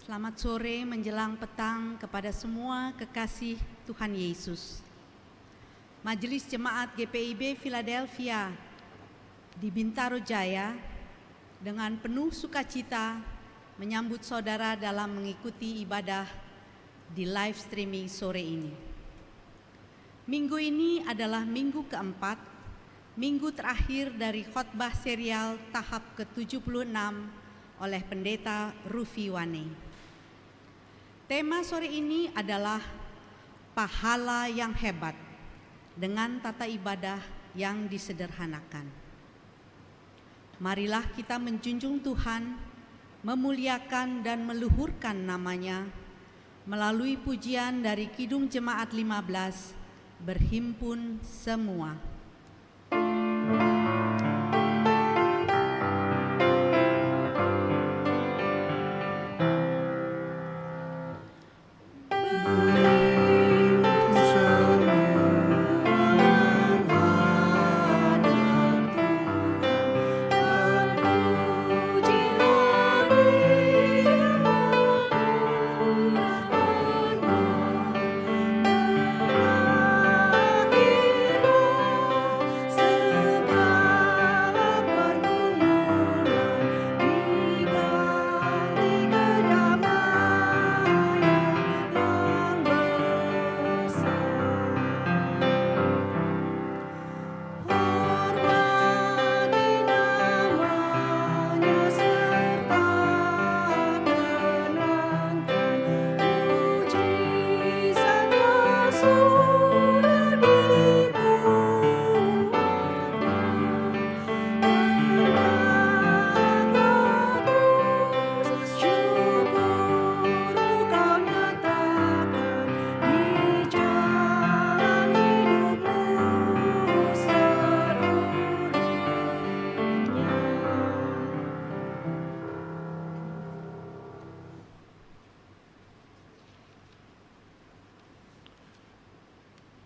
Selamat sore menjelang petang kepada semua kekasih Tuhan Yesus. Majelis Jemaat GPIB Philadelphia di Bintaro Jaya dengan penuh sukacita menyambut saudara dalam mengikuti ibadah di live streaming sore ini. Minggu ini adalah minggu keempat, minggu terakhir dari khotbah serial tahap ke-76 oleh Pendeta Rufi Wane. Tema sore ini adalah pahala yang hebat dengan tata ibadah yang disederhanakan. Marilah kita menjunjung Tuhan, memuliakan dan meluhurkan namanya melalui pujian dari Kidung Jemaat 15, Berhimpun Semua.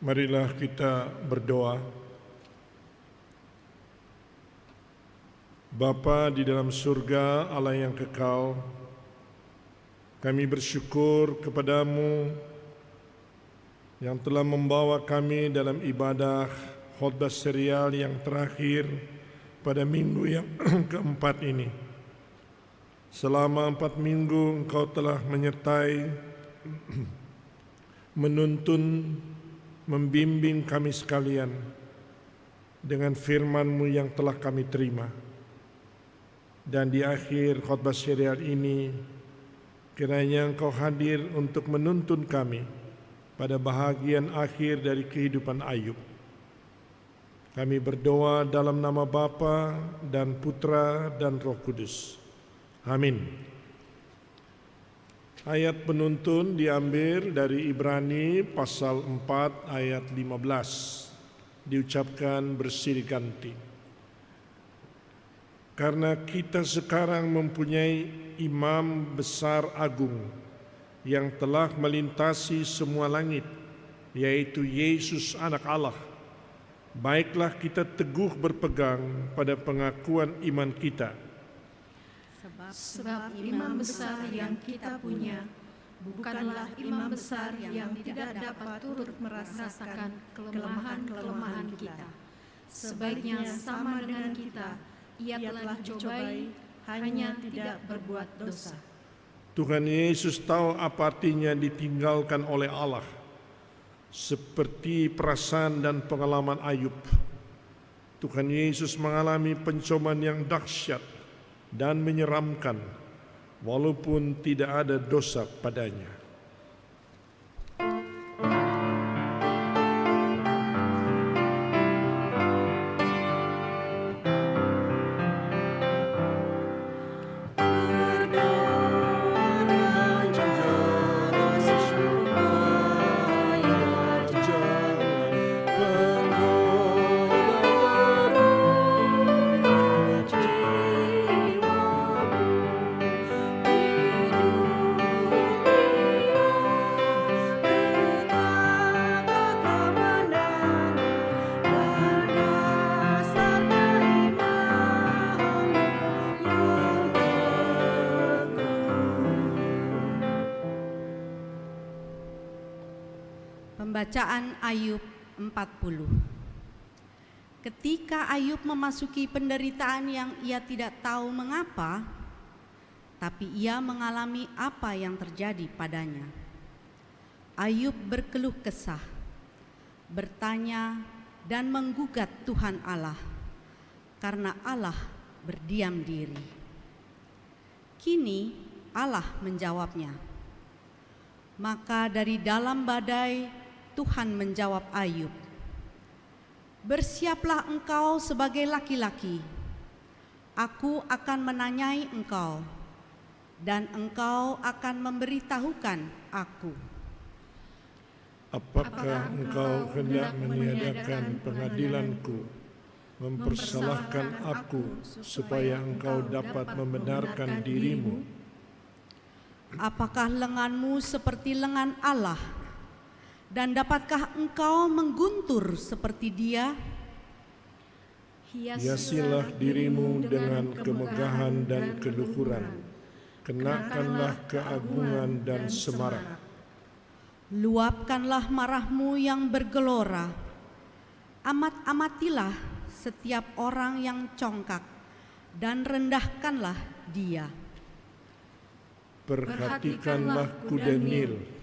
Marilah kita berdoa. Bapa di dalam surga, Allah yang kekal, kami bersyukur kepadamu yang telah membawa kami dalam ibadah khotbah serial yang terakhir pada minggu yang keempat ini. Selama 4 minggu Engkau telah menyertai, menuntun, membimbing kami sekalian dengan firman-Mu yang telah kami terima. Dan di akhir khotbah serial ini, kiranya Engkau hadir untuk menuntun kami pada bahagian akhir dari kehidupan Ayub. Kami berdoa dalam nama Bapa dan Putra dan Roh Kudus. Amin. Ayat penuntun diambil dari Ibrani pasal 4 ayat 15, diucapkan bersilih ganti. Karena kita sekarang mempunyai imam besar agung yang telah melintasi semua langit, yaitu Yesus Anak Allah. Baiklah kita teguh berpegang pada pengakuan iman kita. Sebab imam besar yang kita punya bukanlah imam besar yang tidak dapat turut merasakan kelemahan-kelemahan kita. Sebaiknya sama dengan kita, ia telah dicobai, hanya tidak berbuat dosa. Tuhan Yesus tahu apa artinya ditinggalkan oleh Allah, seperti perasaan dan pengalaman Ayub. Tuhan Yesus mengalami pencobaan yang dahsyat dan menyeramkan, walaupun tidak ada dosa padanya. Pembacaan Ayub 40. Ketika Ayub memasuki penderitaan yang ia tidak tahu mengapa, tapi ia mengalami apa yang terjadi padanya. Ayub berkeluh kesah, bertanya dan menggugat Tuhan Allah, karena Allah berdiam diri. Kini Allah menjawabnya. Maka dari dalam badai Tuhan menjawab Ayub, "Bersiaplah engkau sebagai laki-laki, aku akan menanyai engkau, dan engkau akan memberitahukan aku." Apakah engkau hendak meniadakan pengadilanku, mempersalahkan aku supaya engkau dapat membenarkan dirimu? Apakah lenganmu seperti lengan Allah, dan dapatkah engkau mengguntur seperti Dia? Hiasilah dirimu dengan kemegahan dan keluhuran, kenakanlah keagungan dan semarak. Luapkanlah marahmu yang bergelora, amat-amatilah setiap orang yang congkak, dan rendahkanlah dia. Perhatikanlah kuda Nil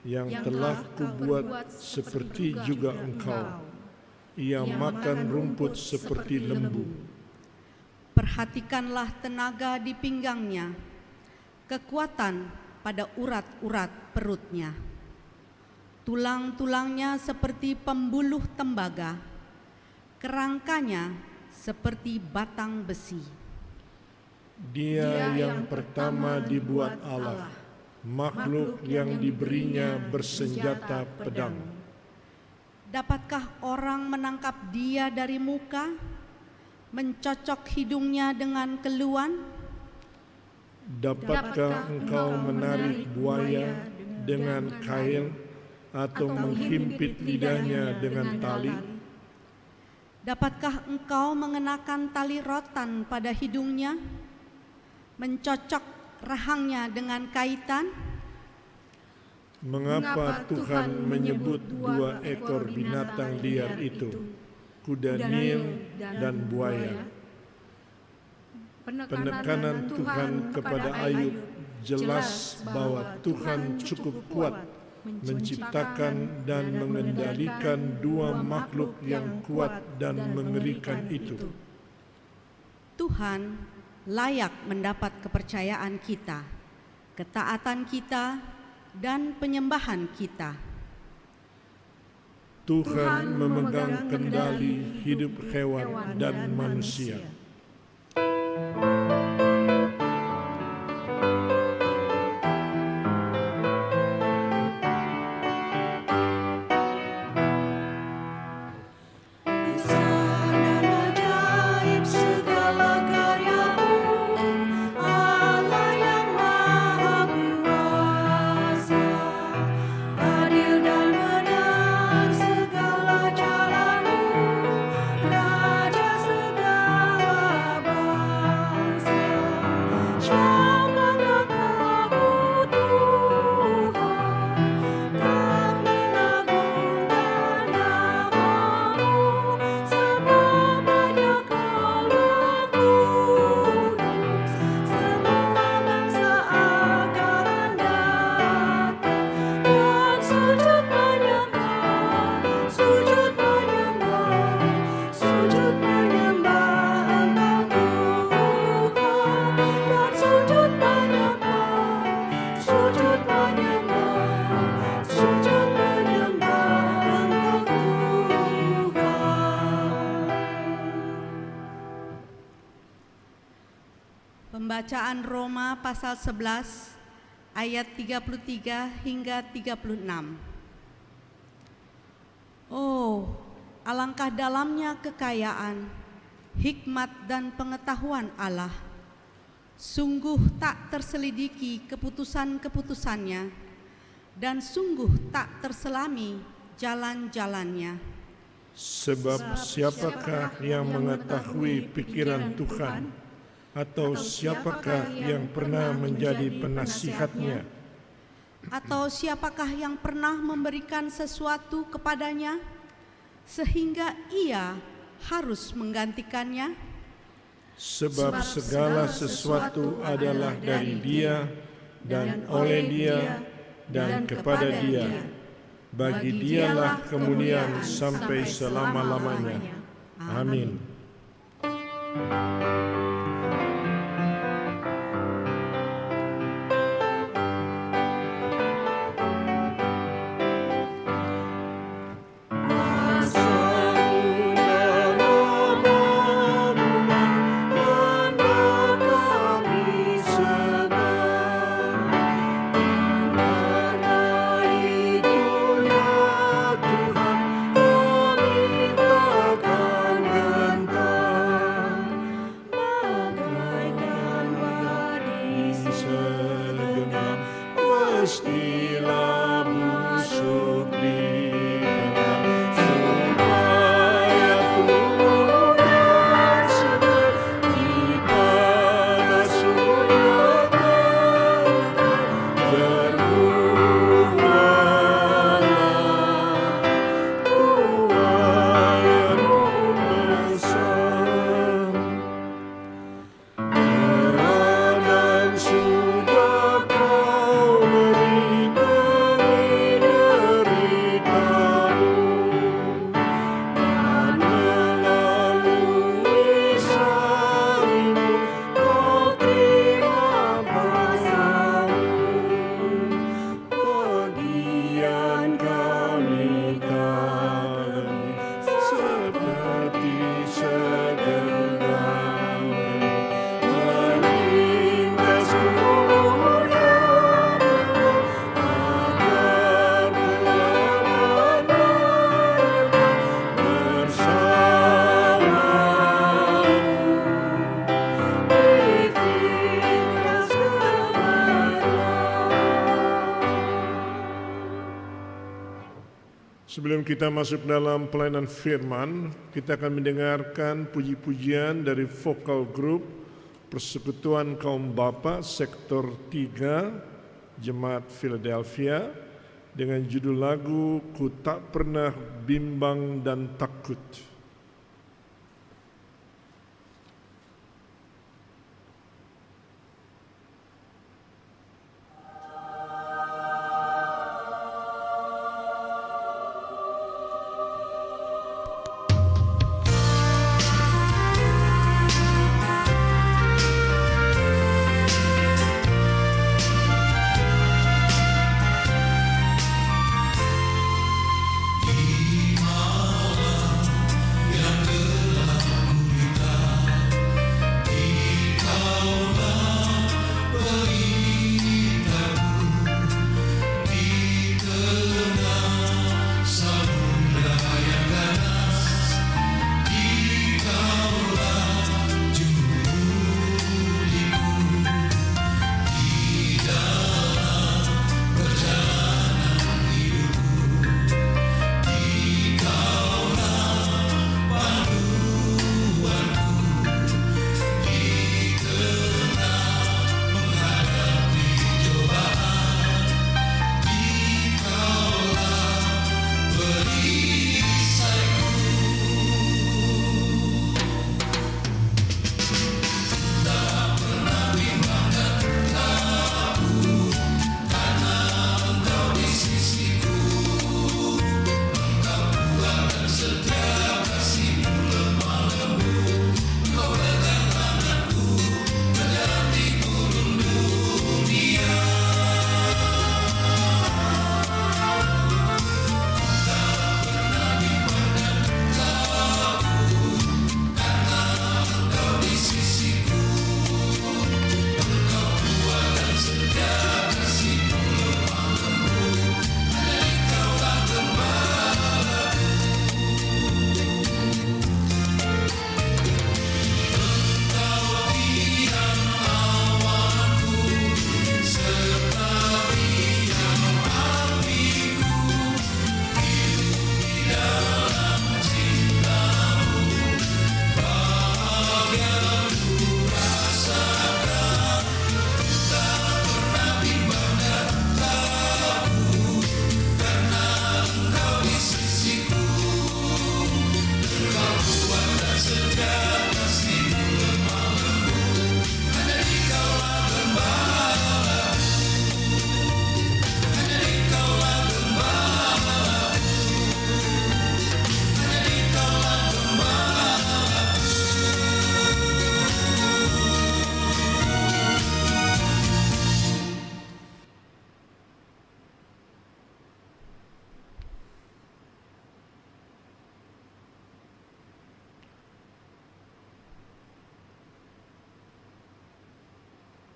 yang telah kubuat seperti juga engkau. Ia makan rumput seperti lembu. Perhatikanlah tenaga di pinggangnya, kekuatan pada urat-urat perutnya. Tulang-tulangnya seperti pembuluh tembaga, kerangkanya seperti batang besi. Dia yang pertama dibuat Allah, makhluk yang diberinya bersenjata pedang. Dapatkah orang menangkap dia dari muka, mencocok hidungnya dengan keluan? Dapatkah engkau menarik buaya dengan kail atau menghimpit lidahnya dengan tali? Dapatkah engkau mengenakan tali rotan pada hidungnya, mencocok rahangnya dengan kaitan? Mengapa Tuhan menyebut dua ekor binatang liar itu, kuda Nil dan buaya? Penekanan Tuhan kepada Ayub jelas bahwa Tuhan cukup kuat menciptakan dan mengendalikan dua makhluk yang kuat dan mengerikan itu. Tuhan layak mendapat kepercayaan kita, ketaatan kita, dan penyembahan kita. Tuhan memegang kendali hidup hewan dan manusia. Pembacaan Roma pasal 11 ayat 33 hingga 36. Oh, alangkah dalamnya kekayaan, hikmat dan pengetahuan Allah. Sungguh tak terselidiki keputusan-keputusannya, dan sungguh tak terselami jalan-jalannya. Sebab siapakah yang mengetahui pikiran Tuhan? Atau siapakah yang pernah menjadi penasihatnya? Atau siapakah yang pernah memberikan sesuatu kepadanya sehingga ia harus menggantikannya? Sebab segala sesuatu adalah dari Dia dan oleh Dia dan kepada Dia. Bagi Dialah kemuliaan sampai selama-lamanya. Amin. Mestilah busuk dipendam supaya tumbuhan segar di panas surya berbuahlah tuai yang membesar. Peranan sudah kau beri demi deritamu, dan melalui salibmu kau terima pasalmu. Bagian kami seperti segenggam melintas gunung yang agar bersamamu ikhlas kemenangan. Sebelum kita masuk dalam pelayanan firman, kita akan mendengarkan puji-pujian dari vokal grup Persekutuan Kaum Bapa Sektor 3 Jemaat Philadelphia dengan judul lagu Ku Tak Pernah Bimbang dan Takut.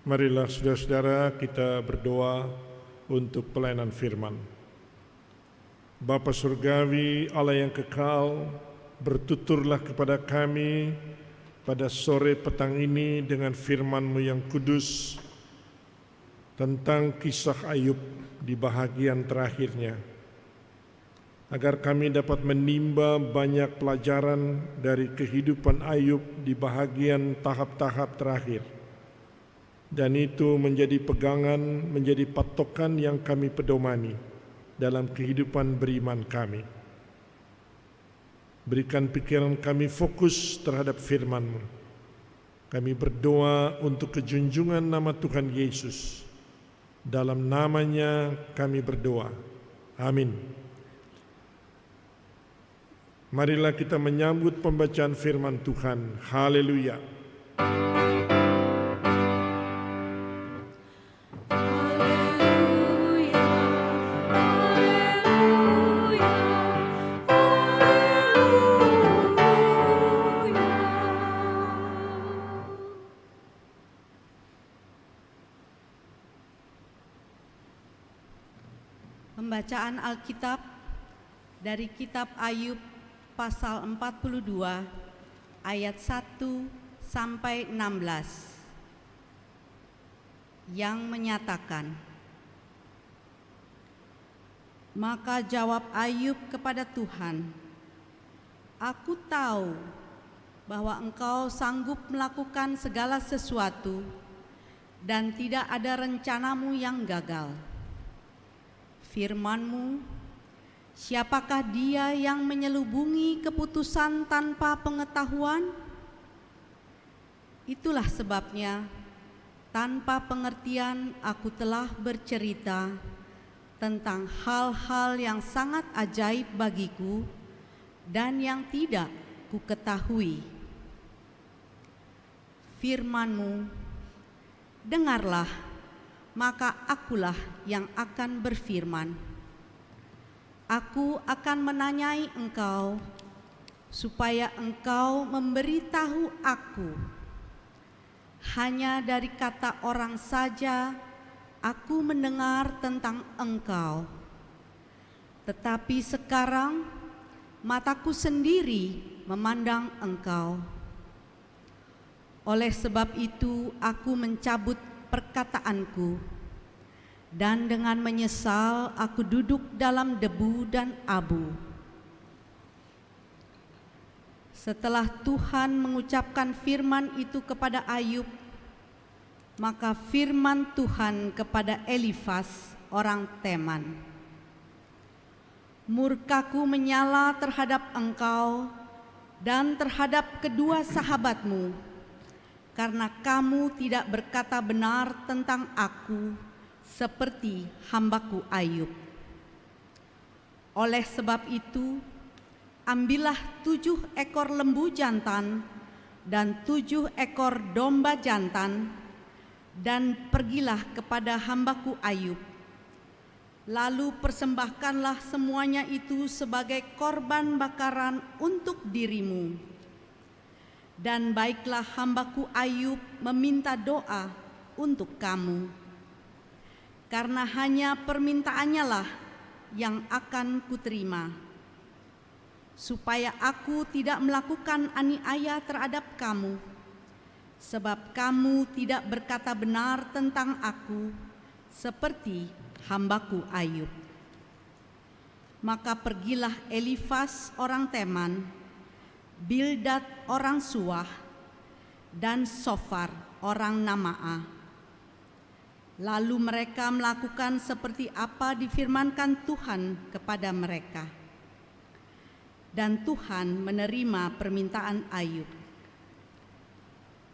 Marilah saudara-saudara kita berdoa untuk pelayanan firman. Bapa Surgawi, Allah yang kekal, bertuturlah kepada kami pada sore petang ini dengan firman-Mu yang kudus tentang kisah Ayub di bahagian terakhirnya, agar kami dapat menimba banyak pelajaran dari kehidupan Ayub di bahagian tahap-tahap terakhir, dan itu menjadi pegangan, menjadi patokan yang kami pedomani dalam kehidupan beriman kami. Berikan pikiran kami fokus terhadap firman-Mu. Kami berdoa untuk kejunjungan nama Tuhan Yesus. Dalam namanya kami berdoa. Amin. Marilah kita menyambut pembacaan firman Tuhan. Haleluya. Pembacaan Alkitab dari kitab Ayub pasal 42 ayat 1 sampai 16 yang menyatakan, maka jawab Ayub kepada Tuhan, "Aku tahu bahwa Engkau sanggup melakukan segala sesuatu dan tidak ada rencanamu yang gagal. Firman-Mu, siapakah dia yang menyelubungi keputusan tanpa pengetahuan? Itulah sebabnya tanpa pengertian aku telah bercerita tentang hal-hal yang sangat ajaib bagiku dan yang tidak kuketahui. Firman-Mu, dengarlah, maka akulah yang akan berfirman. Aku akan menanyai Engkau, supaya Engkau memberitahu aku. Hanya dari kata orang saja aku mendengar tentang Engkau. Tetapi sekarang mataku sendiri memandang Engkau. Oleh sebab itu aku mencabut perkataanku, dan dengan menyesal aku duduk dalam debu dan abu." Setelah Tuhan mengucapkan firman itu kepada Ayub, maka firman Tuhan kepada Elifas orang Teman, "Murkaku menyala terhadap engkau dan terhadap kedua sahabatmu, karena kamu tidak berkata benar tentang aku seperti hambaku Ayub. Oleh sebab itu, ambillah 7 ekor lembu jantan dan 7 ekor domba jantan, dan pergilah kepada hambaku Ayub. Lalu persembahkanlah semuanya itu sebagai korban bakaran untuk dirimu. Dan baiklah hambaku Ayub meminta doa untuk kamu, karena hanya permintaannya lah yang akan kuterima, supaya aku tidak melakukan aniaya terhadap kamu, sebab kamu tidak berkata benar tentang aku seperti hambaku Ayub." Maka pergilah Elifas orang Teman, Bildad orang Suah, dan Sofar orang Namaa. Lalu mereka melakukan seperti apa difirmankan Tuhan kepada mereka. Dan Tuhan menerima permintaan Ayub.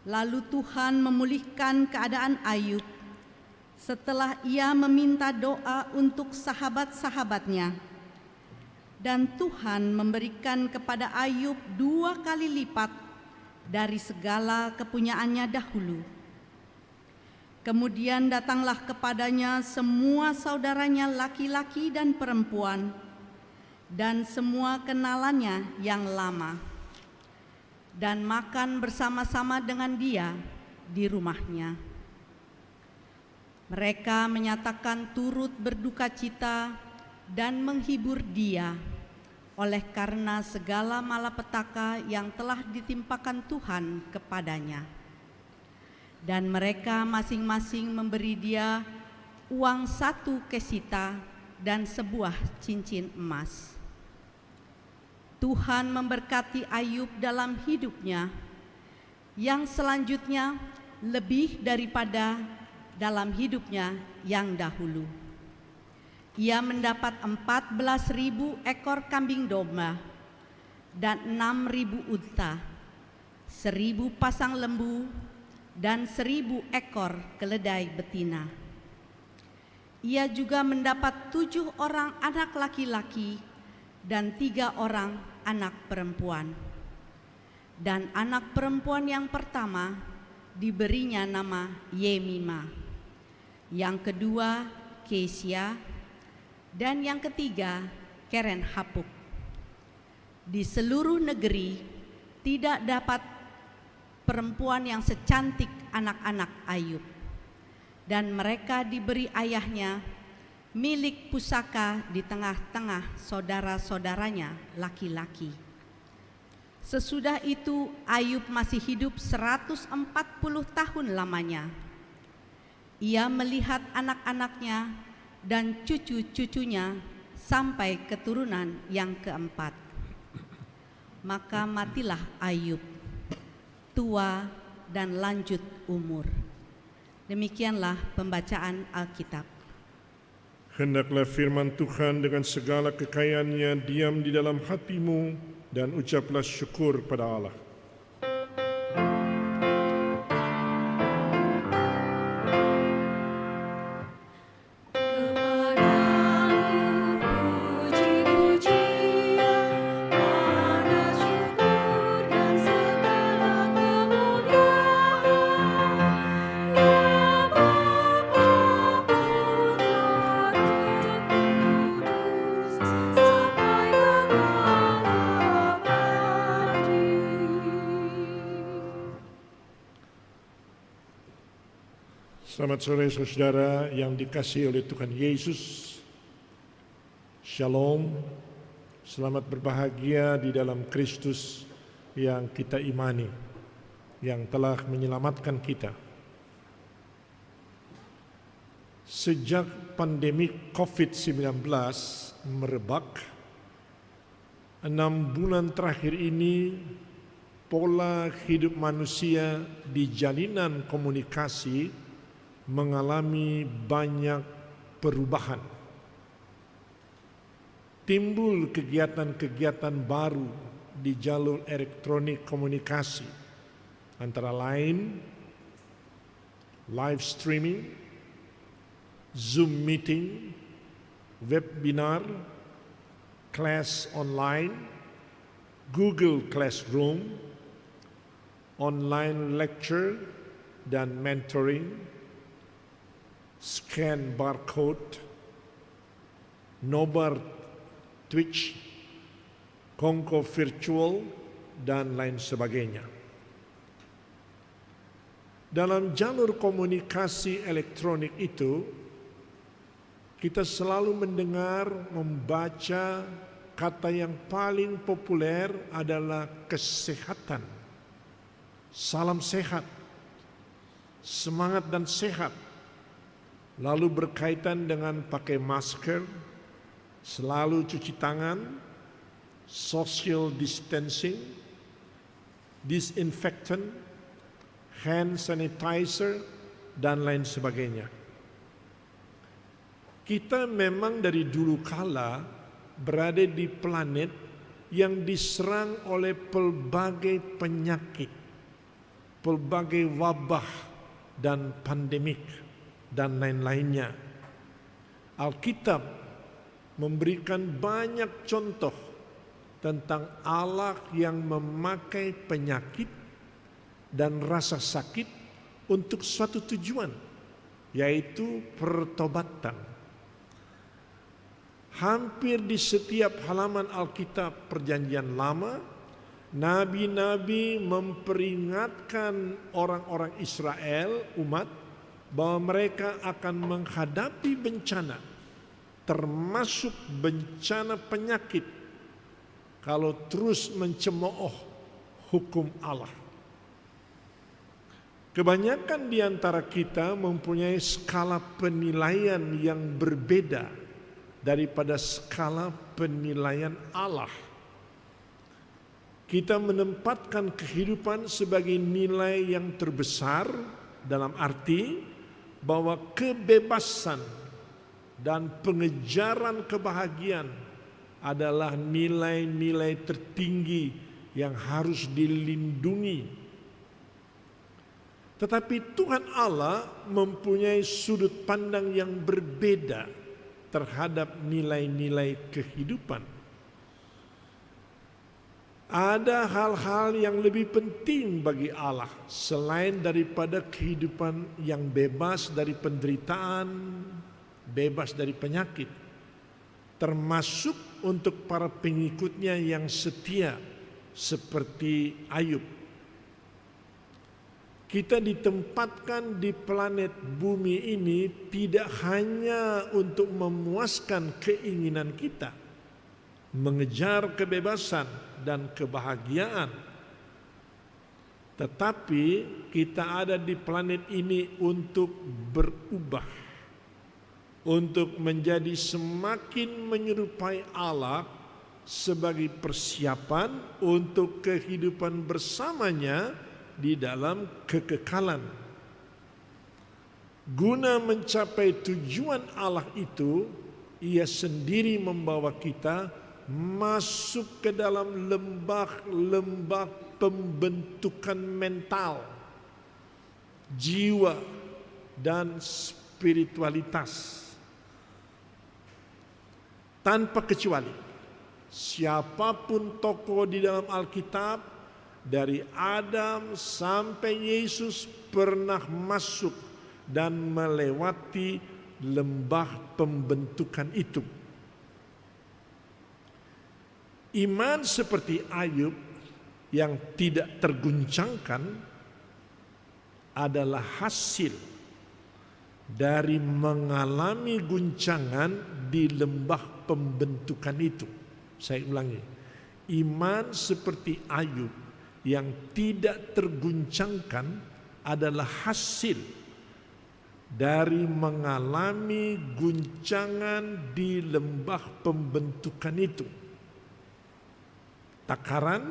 Lalu Tuhan memulihkan keadaan Ayub setelah ia meminta doa untuk sahabat-sahabatnya. Dan Tuhan memberikan kepada Ayub 2 kali lipat dari segala kepunyaannya dahulu. Kemudian datanglah kepadanya semua saudaranya laki-laki dan perempuan, dan semua kenalannya yang lama, dan makan bersama-sama dengan dia di rumahnya. Mereka menyatakan turut berduka cita dan menghibur dia oleh karena segala malapetaka yang telah ditimpakan Tuhan kepadanya. Dan mereka masing-masing memberi dia uang 1 kesita dan sebuah cincin emas. Tuhan memberkati Ayub dalam hidupnya, yang selanjutnya lebih daripada dalam hidupnya yang dahulu. Ia mendapat 14.000 ekor kambing domba dan 6.000 unta, 1.000 pasang lembu dan 1.000 ekor keledai betina. Ia juga mendapat 7 orang anak laki-laki dan 3 orang anak perempuan. Dan anak perempuan yang pertama diberinya nama Yemima, yang kedua Kesia, dan yang ketiga Keren Hapuk. Di seluruh negeri tidak dapat perempuan yang secantik anak-anak Ayub, dan mereka diberi ayahnya milik pusaka di tengah-tengah saudara-saudaranya laki-laki. Sesudah itu Ayub masih hidup 140 tahun lamanya. Ia melihat anak-anaknya dan cucu-cucunya sampai keturunan yang keempat. Maka matilah Ayub, tua dan lanjut umur. Demikianlah pembacaan Alkitab. Hendaklah firman Tuhan dengan segala kekayaannya diam di dalam hatimu dan ucaplah syukur pada Allah. Selamat sore saudara yang dikasihi oleh Tuhan Yesus. Shalom, selamat berbahagia di dalam Kristus yang kita imani, yang telah menyelamatkan kita. Sejak pandemi COVID-19 merebak, 6 bulan terakhir ini pola hidup manusia di jalinan komunikasi mengalami banyak perubahan. Timbul kegiatan-kegiatan baru di jalur elektronik komunikasi, antara lain live streaming, Zoom meeting, webinar, kelas online, Google Classroom, online lecture dan mentoring, scan barcode, nobar Twitch, kongko virtual, dan lain sebagainya. Dalam jalur komunikasi elektronik itu, kita selalu mendengar, membaca kata yang paling populer adalah kesehatan. Salam sehat, semangat dan sehat. Lalu berkaitan dengan pakai masker, selalu cuci tangan, social distancing, disinfektan, hand sanitizer, dan lain sebagainya. Kita memang dari dulu kala berada di planet yang diserang oleh pelbagai penyakit, pelbagai wabah dan pandemik, dan lain-lainnya. Alkitab memberikan banyak contoh tentang Allah yang memakai penyakit dan rasa sakit untuk suatu tujuan, yaitu pertobatan. Hampir di setiap halaman Alkitab Perjanjian Lama, nabi-nabi memperingatkan orang-orang Israel, umat, bahwa mereka akan menghadapi bencana, termasuk bencana penyakit, kalau terus mencemooh hukum Allah. Kebanyakan di antara kita mempunyai skala penilaian yang berbeda daripada skala penilaian Allah. Kita menempatkan kehidupan sebagai nilai yang terbesar, dalam arti bahwa kebebasan dan pengejaran kebahagiaan adalah nilai-nilai tertinggi yang harus dilindungi. Tetapi Tuhan Allah mempunyai sudut pandang yang berbeda terhadap nilai-nilai kehidupan. Ada hal-hal yang lebih penting bagi Allah selain daripada kehidupan yang bebas dari penderitaan, bebas dari penyakit, termasuk untuk para pengikutnya yang setia seperti Ayub. Kita ditempatkan di planet bumi ini tidak hanya untuk memuaskan keinginan kita, mengejar kebebasan dan kebahagiaan, tetapi kita ada di planet ini untuk berubah, untuk menjadi semakin menyerupai Allah sebagai persiapan untuk kehidupan bersamanya di dalam kekekalan. Guna mencapai tujuan Allah itu, Ia sendiri membawa kita masuk ke dalam lembah-lembah pembentukan mental, jiwa, dan spiritualitas. Tanpa kecuali, siapapun tokoh di dalam Alkitab, dari Adam sampai Yesus, pernah masuk dan melewati lembah pembentukan itu. Iman seperti Ayub yang tidak terguncangkan adalah hasil dari mengalami guncangan di lembah pembentukan itu. Saya ulangi, iman seperti Ayub yang tidak terguncangkan adalah hasil dari mengalami guncangan di lembah pembentukan itu. Takaran,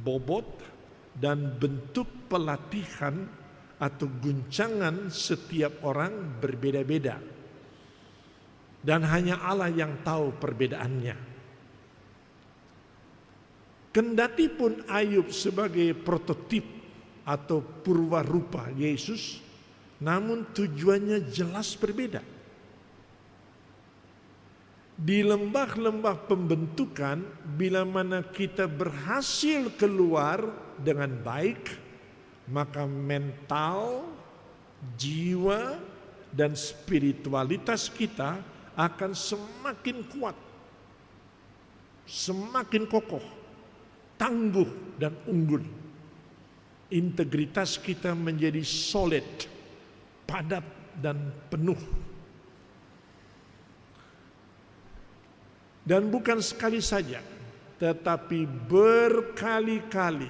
bobot, dan bentuk pelatihan atau guncangan setiap orang berbeda-beda, dan hanya Allah yang tahu perbedaannya. Kendati pun Ayub sebagai prototip atau purwarupa Yesus, namun tujuannya jelas berbeda. Di lembah-lembah pembentukan, bila mana kita berhasil keluar dengan baik, maka mental, jiwa, dan spiritualitas kita akan semakin kuat, semakin kokoh, tangguh, dan unggul. Integritas kita menjadi solid, padat, dan penuh. Dan bukan sekali saja, tetapi berkali-kali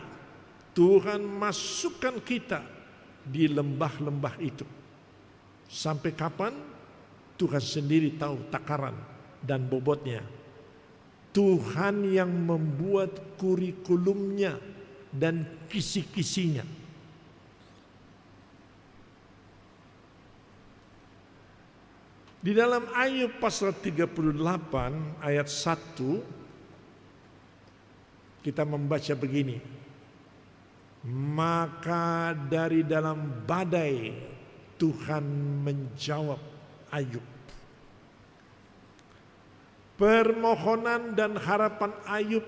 Tuhan masukkan kita di lembah-lembah itu. Sampai kapan? Tuhan sendiri tahu takaran dan bobotnya. Tuhan yang membuat kurikulumnya dan kisi-kisinya. Di dalam Ayub pasal 38 ayat 1 kita membaca begini. Maka dari dalam badai Tuhan menjawab Ayub. Permohonan dan harapan Ayub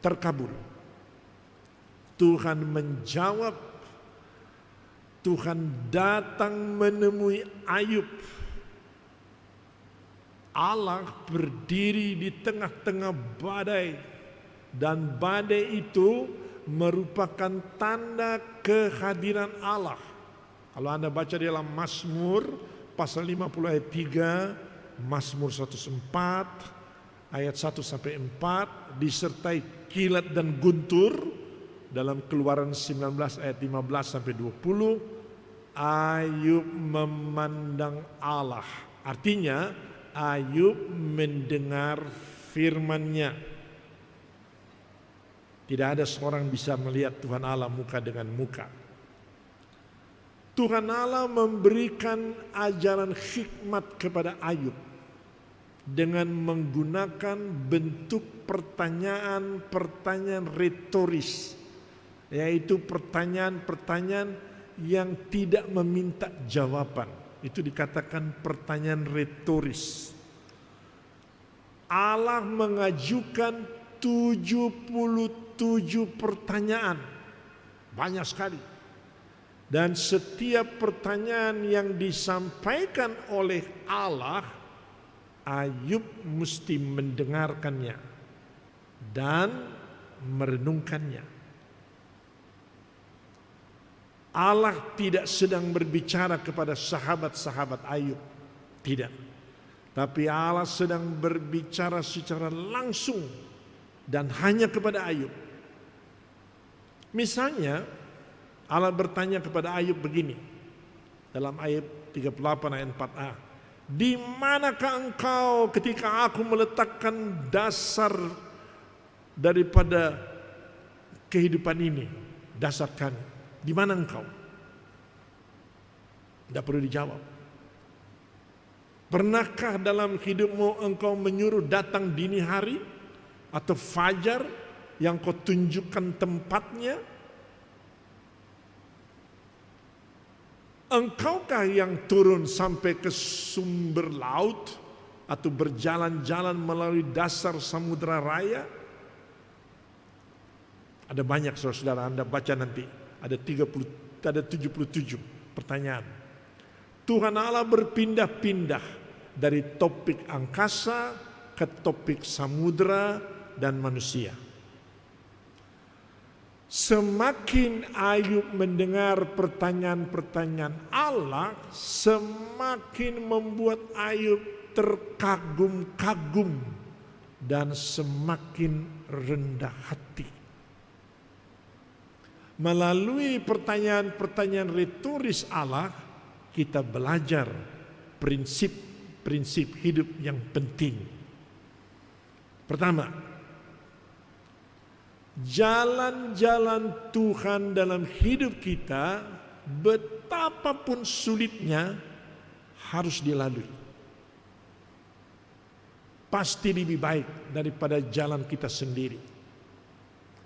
terkabul. Tuhan menjawab. Tuhan datang menemui Ayub. Allah berdiri di tengah-tengah badai, dan badai itu merupakan tanda kehadiran Allah Kalau Anda baca di dalam Mazmur pasal 50 ayat 3, Mazmur 104 ayat 1 sampai 4 disertai kilat dan guntur. Dalam Keluaran 19 ayat 15 sampai 20, Ayub memandang Allah. Artinya Ayub mendengar firman-Nya. Tidak ada seorang bisa melihat Tuhan Allah muka dengan muka. Tuhan Allah memberikan ajaran hikmat kepada Ayub dengan menggunakan bentuk pertanyaan-pertanyaan retoris, yaitu pertanyaan-pertanyaan yang tidak meminta jawaban. Itu dikatakan pertanyaan retoris. Allah mengajukan 77 pertanyaan, banyak sekali. Dan setiap pertanyaan yang disampaikan oleh Allah, Ayub mesti mendengarkannya dan merenungkannya. Allah tidak sedang berbicara kepada sahabat-sahabat Ayub, tidak. Tapi Allah sedang berbicara secara langsung dan hanya kepada Ayub. Misalnya Allah bertanya kepada Ayub begini dalam ayat 38 ayat 4a. Di manakah engkau ketika aku meletakkan dasar daripada kehidupan ini, dasar kami? Di mana engkau? Tidak perlu dijawab. Pernahkah dalam hidupmu engkau menyuruh datang dini hari atau fajar yang kau tunjukkan tempatnya? Engkaukah yang turun sampai ke sumber laut atau berjalan-jalan melalui dasar samudera raya? Ada banyak saudara-saudara, Anda baca nanti. Ada 77 pertanyaan. Tuhan Allah berpindah-pindah dari topik angkasa ke topik samudera dan manusia. Semakin Ayub mendengar pertanyaan-pertanyaan Allah, semakin membuat Ayub terkagum-kagum dan semakin rendah hati. Melalui pertanyaan-pertanyaan retoris Allah, kita belajar prinsip hidup yang penting. Pertama, jalan-jalan Tuhan dalam hidup kita, betapapun sulitnya, harus dilalui. Pasti lebih baik daripada jalan kita sendiri.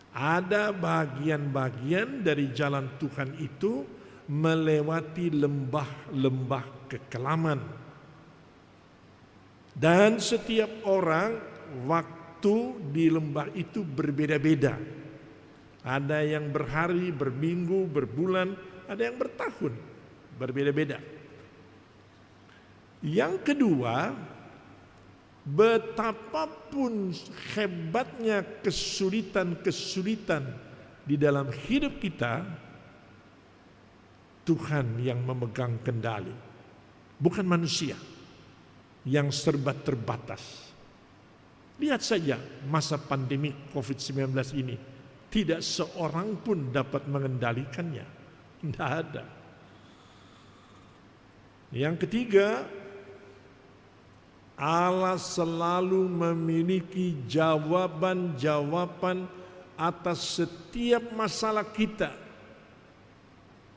Ada bagian-bagian dari jalan Tuhan itu melewati lembah-lembah kekelaman. Dan setiap orang waktu di lembah itu berbeda-beda. Ada yang berhari, berminggu, berbulan, ada yang bertahun, berbeda-beda. Yang kedua, betapapun hebatnya kesulitan-kesulitan di dalam hidup kita, Tuhan yang memegang kendali, bukan manusia yang serba terbatas. Lihat saja masa pandemi COVID-19 ini, tidak seorang pun dapat mengendalikannya, tidak ada. Yang ketiga, Allah selalu memiliki jawaban-jawaban atas setiap masalah kita.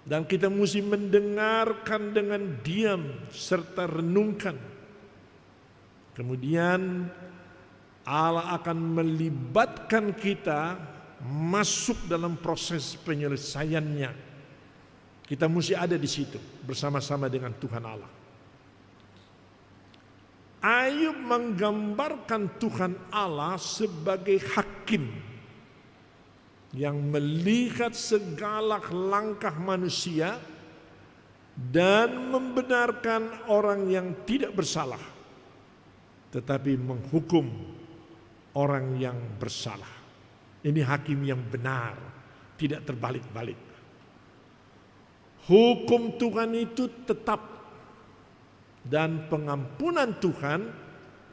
Dan kita mesti mendengarkan dengan diam serta renungkan. Kemudian Allah akan melibatkan kita masuk dalam proses penyelesaiannya. Kita mesti ada di situ bersama-sama dengan Tuhan Allah. Ayub menggambarkan Tuhan Allah sebagai hakim yang melihat segala langkah manusia dan membenarkan orang yang tidak bersalah, tetapi menghukum orang yang bersalah. Ini hakim yang benar, tidak terbalik-balik. Hukum Tuhan itu tetap, dan pengampunan Tuhan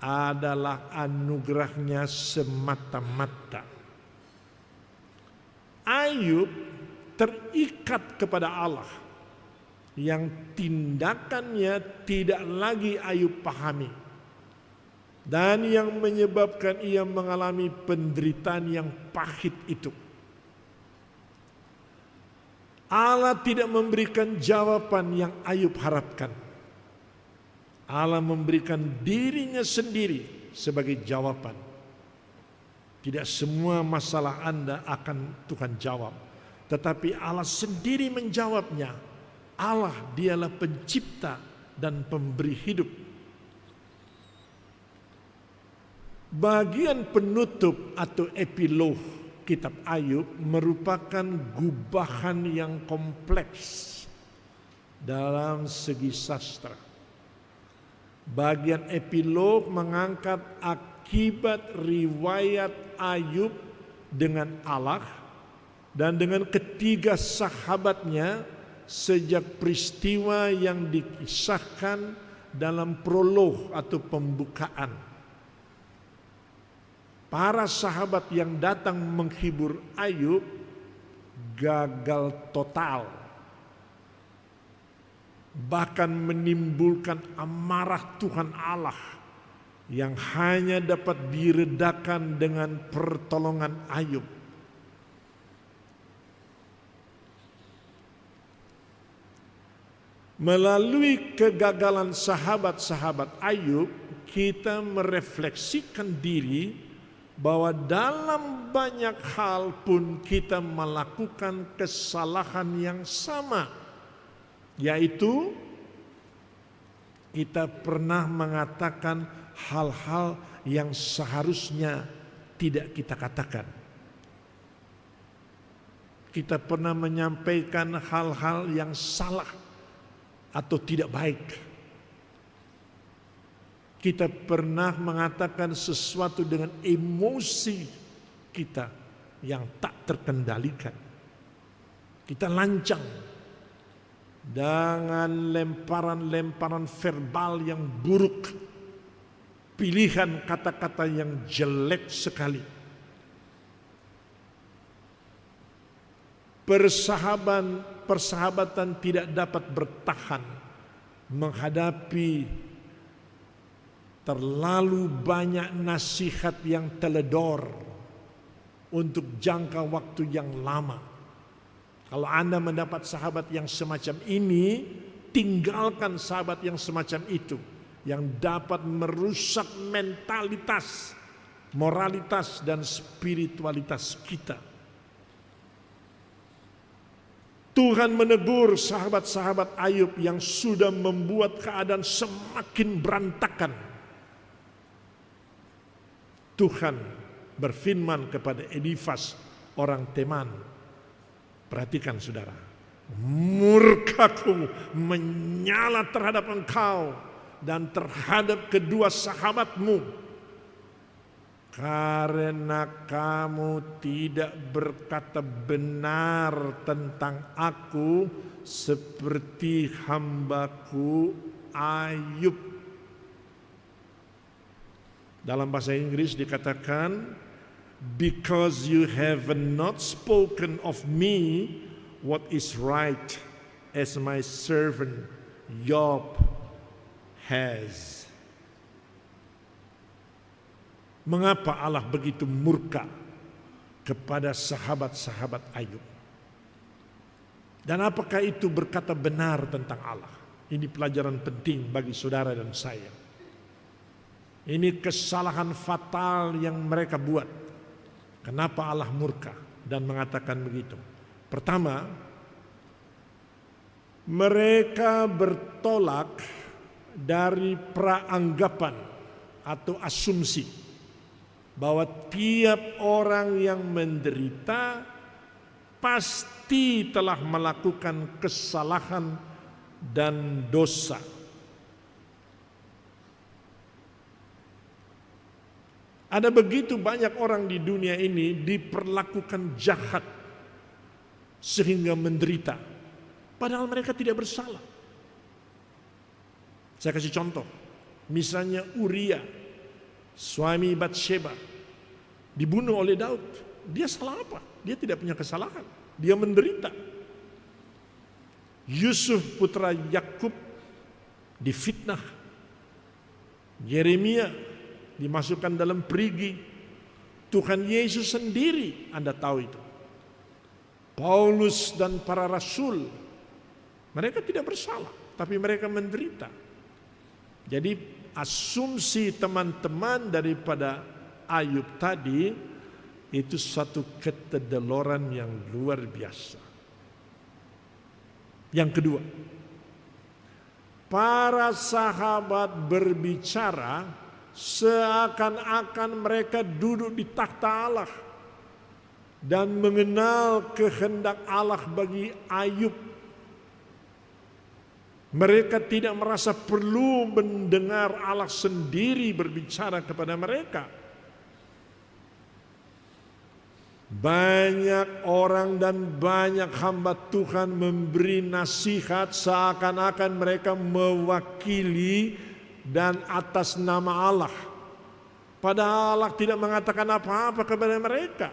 adalah anugerahnya semata-mata. Ayub terikat kepada Allah yang tindakannya tidak lagi Ayub pahami, dan yang menyebabkan ia mengalami penderitaan yang pahit itu. Allah tidak memberikan jawaban yang Ayub harapkan. Allah memberikan dirinya sendiri sebagai jawaban. Tidak semua masalah Anda akan Tuhan jawab, tetapi Allah sendiri menjawabnya. Allah dialah pencipta dan pemberi hidup. Bagian penutup atau epilog kitab Ayub merupakan gubahan yang kompleks dalam segi sastra. Bagian epilog mengangkat akibat riwayat Ayub dengan Allah dan dengan ketiga sahabatnya sejak peristiwa yang dikisahkan dalam prolog atau pembukaan. Para sahabat yang datang menghibur Ayub gagal total, bahkan menimbulkan amarah Tuhan Allah yang hanya dapat diredakan dengan pertolongan Ayub. Melalui kegagalan sahabat-sahabat Ayub, kita merefleksikan diri bahwa dalam banyak hal pun kita melakukan kesalahan yang sama, yaitu kita pernah mengatakan hal-hal yang seharusnya tidak kita katakan. Kita pernah menyampaikan hal-hal yang salah atau tidak baik. Kita pernah mengatakan sesuatu dengan emosi kita yang tak terkendalikan. Kita lancang dengan lemparan-lemparan verbal yang buruk, pilihan kata-kata yang jelek sekali. Persahabatan tidak dapat bertahan menghadapi terlalu banyak nasihat yang teledor untuk jangka waktu yang lama. Kalau Anda mendapat sahabat yang semacam ini, tinggalkan sahabat yang semacam itu, yang dapat merusak mentalitas, moralitas, dan spiritualitas kita. Tuhan menegur sahabat-sahabat Ayub yang sudah membuat keadaan semakin berantakan. Tuhan berfirman kepada Elifas orang Teman, perhatikan saudara, murkaku menyala terhadap engkau dan terhadap kedua sahabatmu, karena kamu tidak berkata benar tentang aku seperti hambaku Ayub. Dalam bahasa Inggris dikatakan, because you have not spoken of me what is right, as my servant Job has. Mengapa Allah begitu murka kepada sahabat-sahabat Ayub? Dan apakah itu berkata benar tentang Allah? Ini pelajaran penting bagi saudara dan saya. Ini kesalahan fatal yang mereka buat. Kenapa Allah murka dan mengatakan begitu? Pertama, mereka bertolak dari praanggapan atau asumsi bahwa tiap orang yang menderita pasti telah melakukan kesalahan dan dosa. Ada begitu banyak orang di dunia ini diperlakukan jahat sehingga menderita. padahal mereka tidak bersalah. Saya kasih contoh, misalnya Uria, suami Batsheba, dibunuh oleh Daud. Dia salah apa? Dia tidak punya kesalahan, dia menderita. Yusuf putra Yakub difitnah, Yeremia dimasukkan dalam perigi, Tuhan Yesus sendiri, Anda tahu itu. Paulus dan para rasul, mereka tidak bersalah, tapi mereka menderita. Jadi asumsi teman-teman daripada Ayub tadi itu satu ketedeloran yang luar biasa. Yang kedua, para sahabat berbicara seakan-akan mereka duduk di takhta Allah dan mengenal kehendak Allah bagi Ayub. Mereka tidak merasa perlu mendengar Allah sendiri berbicara kepada mereka. Banyak orang dan banyak hamba Tuhan memberi nasihat seakan-akan mereka mewakili dan atas nama Allah. Padahal Allah tidak mengatakan apa-apa kepada mereka.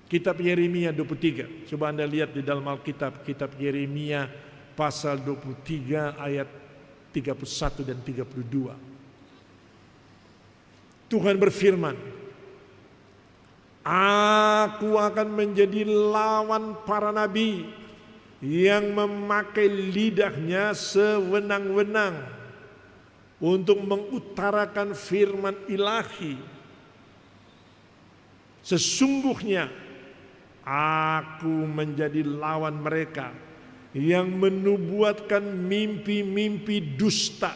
Kitab Yeremia 23, coba Anda lihat di dalam Alkitab, kitab Yeremia pasal 23 ayat 31 dan 32. Tuhan berfirman, aku akan menjadi lawan para nabi yang memakai lidahnya sewenang-wenang untuk mengutarakan firman ilahi. Sesungguhnya aku menjadi lawan mereka yang menubuatkan mimpi-mimpi dusta,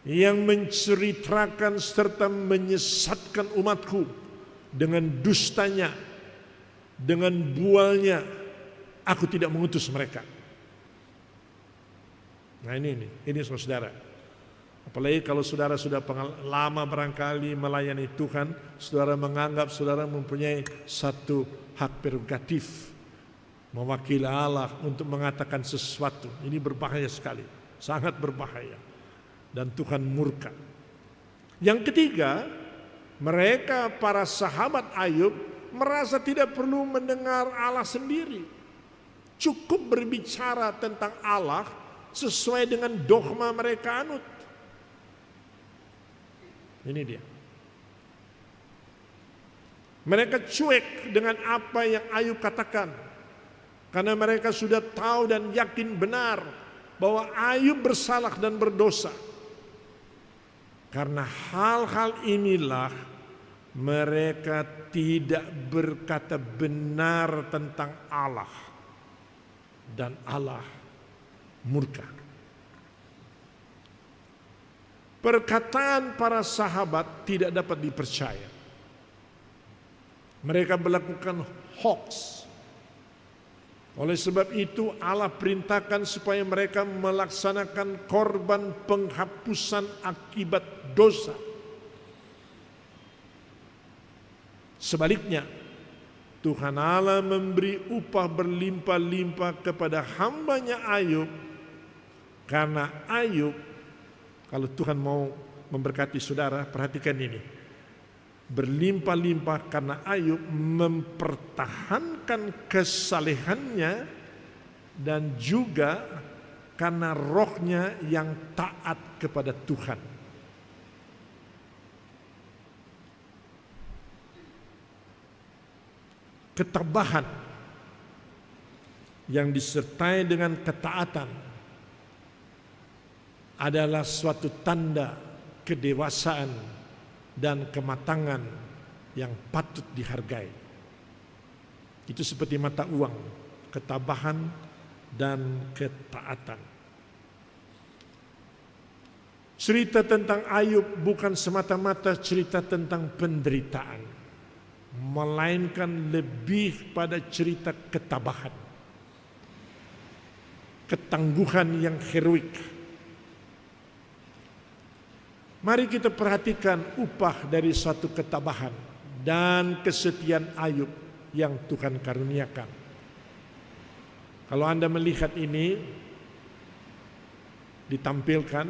yang menceritakan serta menyesatkan umatku dengan dustanya, dengan bualnya. Aku tidak mengutus mereka. Nah ini saudara. Apalagi kalau saudara sudah lama barangkali melayani Tuhan, saudara menganggap saudara mempunyai satu hak prerogatif mewakili Allah untuk mengatakan sesuatu. Ini berbahaya sekali, sangat berbahaya. Dan Tuhan murka. Yang ketiga, mereka para sahabat Ayub merasa tidak perlu mendengar Allah sendiri. Cukup berbicara tentang Allah sesuai dengan dogma mereka anut. Ini dia. Mereka cuek dengan apa yang Ayub katakan. Karena mereka sudah tahu dan yakin benar bahwa Ayub bersalah dan berdosa. Karena hal-hal inilah mereka tidak berkata benar tentang Allah. Dan Allah murka. Perkataan para sahabat tidak dapat dipercaya. Mereka melakukan hoax. Oleh sebab itu Allah perintahkan supaya mereka melaksanakan korban penghapusan akibat dosa. Sebaliknya, Tuhan Allah memberi upah berlimpah-limpah kepada hambanya Ayub. Karena Ayub, kalau Tuhan mau memberkati saudara, perhatikan ini. Berlimpah-limpah karena Ayub mempertahankan kesalehannya dan juga karena rohnya yang taat kepada Tuhan. Ketabahan yang disertai dengan ketaatan adalah suatu tanda kedewasaan dan kematangan yang patut dihargai. Itu seperti mata uang, ketabahan dan ketaatan. Cerita tentang Ayub bukan semata-mata cerita tentang penderitaan, melainkan lebih pada cerita ketabahan, ketangguhan yang heroik. Mari kita perhatikan upah dari suatu ketabahan dan kesetiaan Ayub yang Tuhan karuniakan. Kalau Anda melihat ini ditampilkan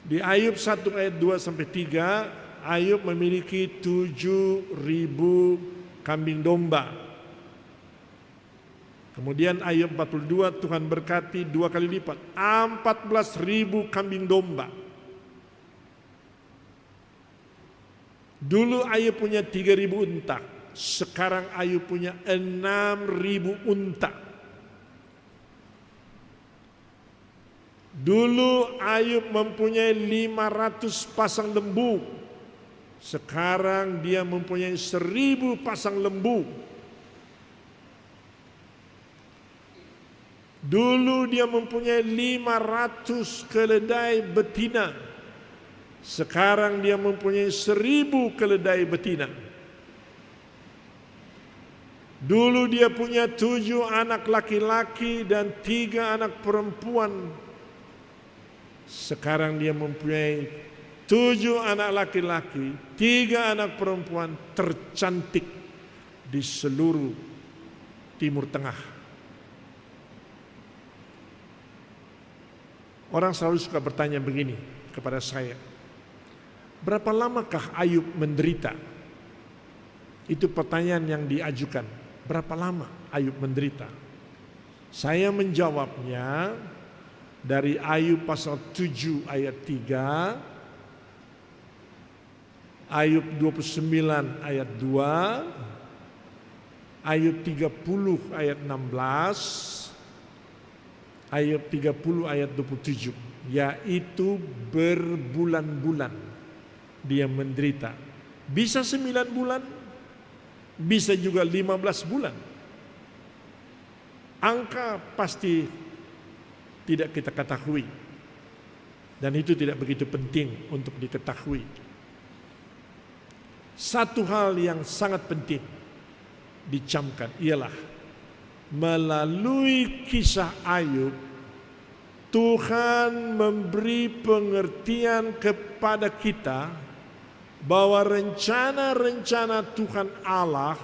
di Ayub 1 ayat 2 sampai 3, Ayub memiliki 7.000 kambing domba. Kemudian Ayub 42, Tuhan berkati 2 kali lipat, 14.000 kambing domba. Dulu Ayub punya 3.000 unta, sekarang Ayub punya 6.000 unta. Dulu Ayub mempunyai 500 pasang lembu, sekarang dia mempunyai 1.000 pasang lembu. Dulu dia mempunyai 500 keledai betina, sekarang dia mempunyai 1.000 keledai betina. Dulu dia punya 7 anak laki-laki dan 3 anak perempuan, sekarang dia mempunyai 7 anak laki-laki, 3 anak perempuan tercantik di seluruh Timur Tengah. Orang selalu suka bertanya begini kepada saya, berapa lamakah Ayub menderita? Itu pertanyaan yang diajukan, berapa lama Ayub menderita? Saya menjawabnya dari Ayub pasal 7 ayat 3, Ayub 29 ayat 2, Ayub 30 ayat 16, Ayub 30 ayat 27, yaitu berbulan-bulan dia menderita. Bisa 9 bulan, bisa juga 15 bulan. Angka pasti tidak kita ketahui, dan itu tidak begitu penting untuk diketahui. Satu hal yang sangat penting dicamkan ialah melalui kisah Ayub, Tuhan memberi pengertian kepada kita bahwa rencana-rencana Tuhan Allah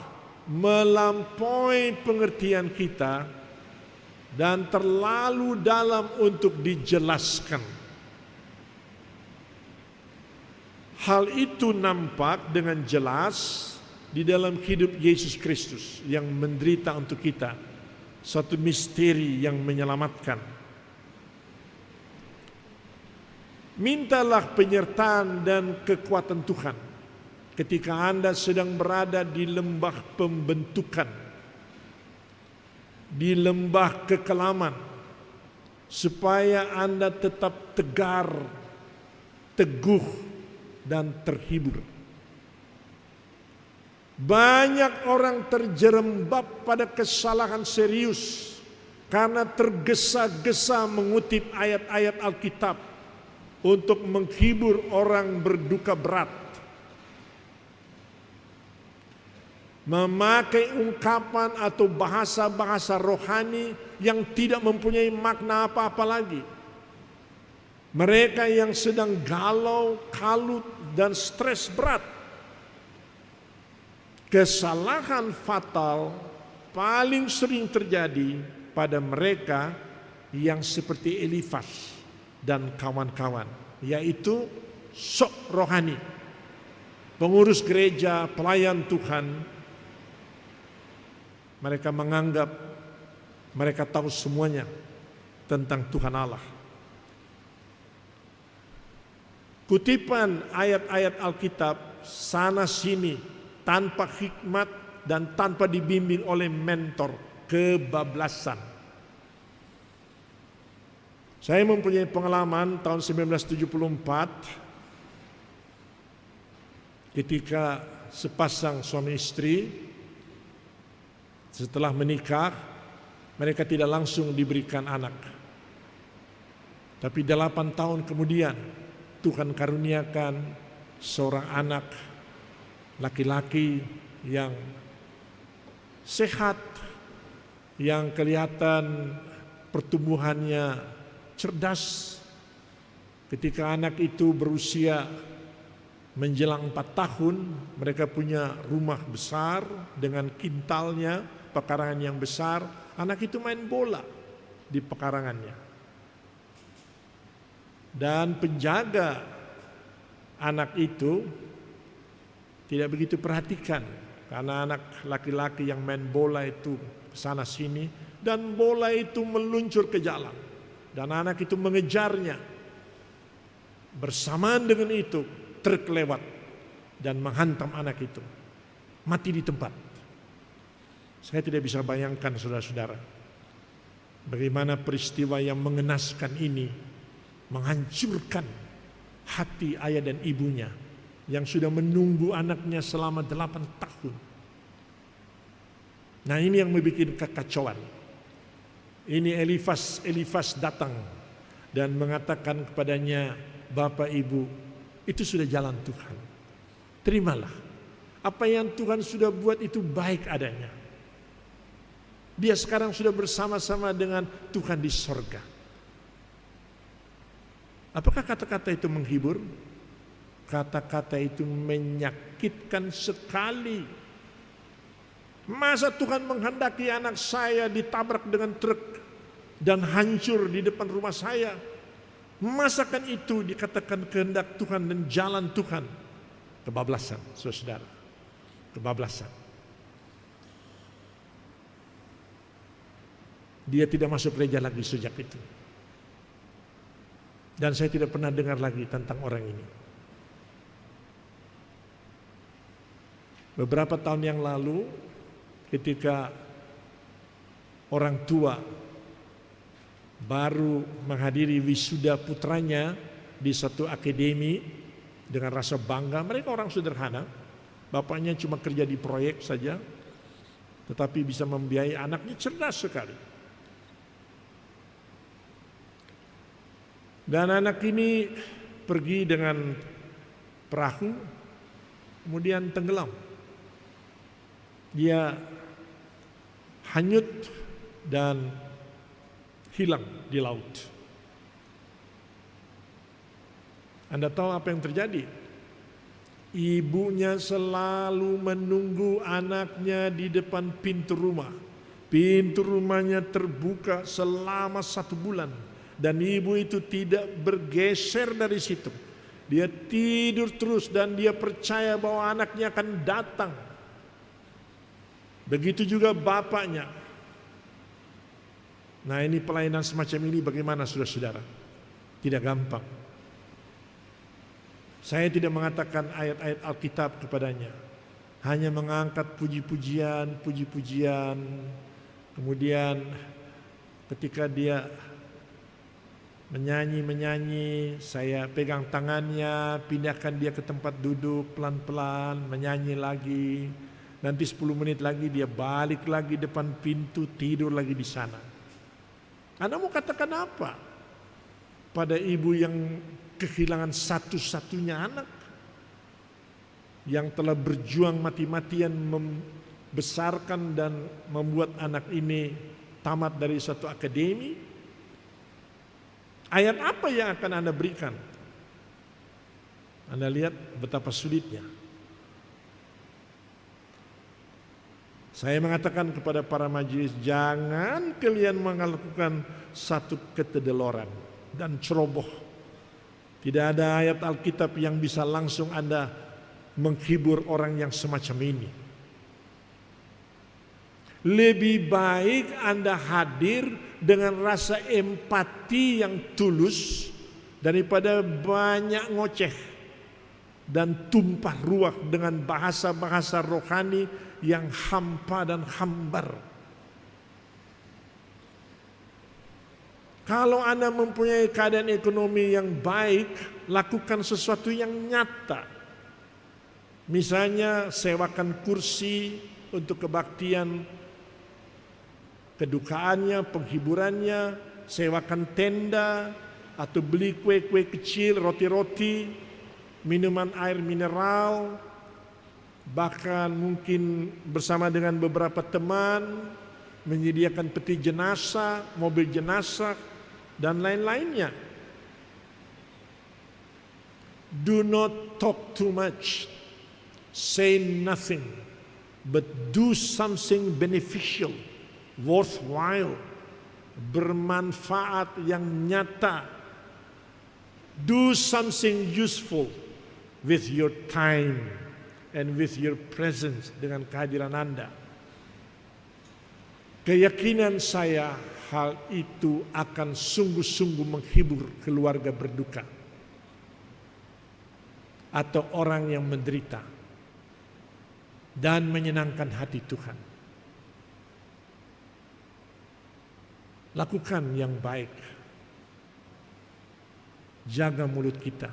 melampaui pengertian kita dan terlalu dalam untuk dijelaskan. Hal itu nampak dengan jelas di dalam hidup Yesus Kristus yang menderita untuk kita, suatu misteri yang menyelamatkan. Mintalah penyertaan dan kekuatan Tuhan ketika Anda sedang berada di lembah pembentukan, di lembah kekelaman, supaya Anda tetap tegar, teguh, dan terhibur. Banyak orang terjerembab pada kesalahan serius karena tergesa-gesa mengutip ayat-ayat Alkitab untuk menghibur orang berduka berat. Memakai ungkapan atau bahasa-bahasa rohani yang tidak mempunyai makna apa-apa lagi. Mereka yang sedang galau, kalut, dan stres berat. Kesalahan fatal paling sering terjadi pada mereka yang seperti Elifas dan kawan-kawan, yaitu sok rohani, pengurus gereja, pelayan Tuhan. Mereka menganggap mereka tahu semuanya tentang Tuhan Allah. Kutipan ayat-ayat Alkitab sana sini tanpa hikmat dan tanpa dibimbing oleh mentor, kebablasan. Saya mempunyai pengalaman tahun 1974 ketika sepasang suami istri setelah menikah, mereka tidak langsung diberikan anak. Tapi 8 tahun kemudian Tuhan karuniakan seorang anak laki-laki yang sehat, yang kelihatan pertumbuhannya cerdas. Ketika anak itu berusia Menjelang 4 tahun mereka punya rumah besar dengan kintalnya, pekarangan yang besar. Anak itu main bola di pekarangannya. Dan penjaga anak itu tidak begitu perhatikan karena anak laki-laki yang main bola itu sana sini dan bola itu meluncur ke jalan dan anak itu mengejarnya. Bersamaan dengan itu truk lewat dan menghantam anak itu, mati di tempat. Saya tidak bisa bayangkan saudara-saudara bagaimana peristiwa yang mengenaskan ini menghancurkan hati ayah dan ibunya yang sudah menunggu anaknya selama 8 tahun. Nah, ini yang membuat kekacauan. Ini Elifas datang dan mengatakan kepadanya, Bapak Ibu, itu sudah jalan Tuhan. Terimalah. Apa yang Tuhan sudah buat itu baik adanya. Dia sekarang sudah bersama-sama dengan Tuhan di sorga. Apakah kata-kata itu menghibur? Kata-kata itu menyakitkan sekali. Masa Tuhan menghendaki anak saya ditabrak dengan truk dan hancur di depan rumah saya? Masakan itu dikatakan kehendak Tuhan dan jalan Tuhan? Kebablasan, saudara. Kebablasan. Dia tidak masuk gereja lagi sejak itu. Dan saya tidak pernah dengar lagi tentang orang ini. Beberapa tahun yang lalu ketika orang tua baru menghadiri wisuda putranya di satu akademi dengan rasa bangga, mereka orang sederhana, bapaknya cuma kerja di proyek saja, tetapi bisa membiayai anaknya, cerdas sekali. Dan anak ini pergi dengan perahu, kemudian tenggelam. Dia hanyut dan hilang di laut. Anda tahu apa yang terjadi? Ibunya selalu menunggu anaknya di depan pintu rumah. Pintu rumahnya terbuka selama 1 bulan. Dan ibu itu tidak bergeser dari situ. Dia tidur terus dan dia percaya bahwa anaknya akan datang. Begitu juga bapaknya. Nah, ini pelayanan semacam ini bagaimana saudara-saudara? Tidak gampang. Saya tidak mengatakan ayat-ayat Alkitab kepadanya. Hanya mengangkat puji-pujian. Kemudian ketika dia menyanyi, saya pegang tangannya, pindahkan dia ke tempat duduk pelan-pelan, menyanyi lagi. Nanti 10 menit lagi dia balik lagi depan pintu, tidur lagi di sana. Anda mau katakan apa pada ibu yang kehilangan satu-satunya anak, yang telah berjuang mati-matian membesarkan dan membuat anak ini tamat dari satu akademi? Ayat apa yang akan Anda berikan? Anda lihat betapa sulitnya. Saya mengatakan kepada para majelis, jangan kalian melakukan satu ketedeloran dan ceroboh. Tidak ada ayat Alkitab yang bisa langsung Anda menghibur orang yang semacam ini. Lebih baik Anda hadir dengan rasa empati yang tulus daripada banyak ngoceh dan tumpah ruah dengan bahasa-bahasa rohani yang hampa dan hambar. Kalau Anda mempunyai keadaan ekonomi yang baik, lakukan sesuatu yang nyata. Misalnya sewakan kursi untuk kebaktian kedukaannya, penghiburannya, sewakan tenda, atau beli kue-kue kecil, roti-roti, minuman air mineral, bahkan mungkin bersama dengan beberapa teman menyediakan peti jenazah, mobil jenazah, dan lain-lainnya. Do not talk too much, say nothing, but do something beneficial, worthwhile, bermanfaat yang nyata. Do something useful with your time and with your presence, dengan kehadiran Anda. Keyakinan saya hal itu akan sungguh-sungguh menghibur keluarga berduka atau orang yang menderita dan menyenangkan hati Tuhan. Lakukan yang baik. Jaga mulut kita.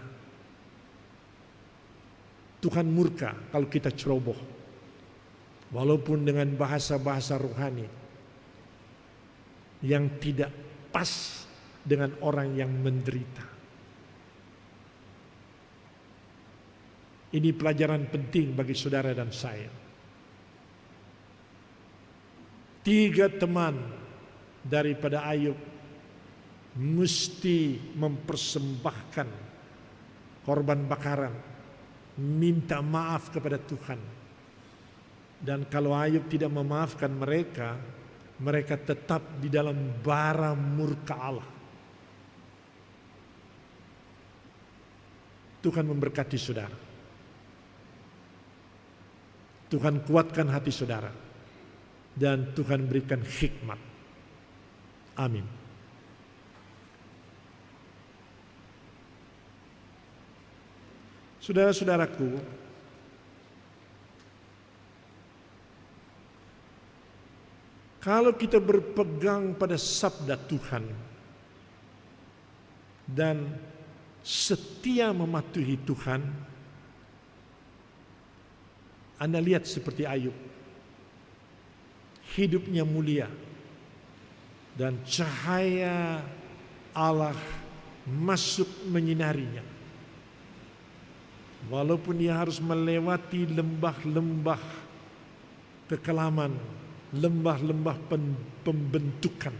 Tuhan murka kalau kita ceroboh, walaupun dengan bahasa-bahasa rohani yang tidak pas dengan orang yang menderita. Ini pelajaran penting bagi saudara dan saya. 3 teman daripada Ayub mesti mempersembahkan korban bakaran, minta maaf kepada Tuhan. Dan kalau Ayub tidak memaafkan mereka, mereka tetap di dalam bara murka Allah. Tuhan memberkati saudara. Tuhan kuatkan hati saudara. Dan Tuhan berikan hikmat. Amin. Saudara-saudaraku, kalau kita berpegang pada sabda Tuhan dan setia mematuhi Tuhan, Anda lihat seperti Ayub, hidupnya mulia dan cahaya Allah masuk menyinarinya. Walaupun dia harus melewati lembah-lembah kekelaman, lembah-lembah pembentukan,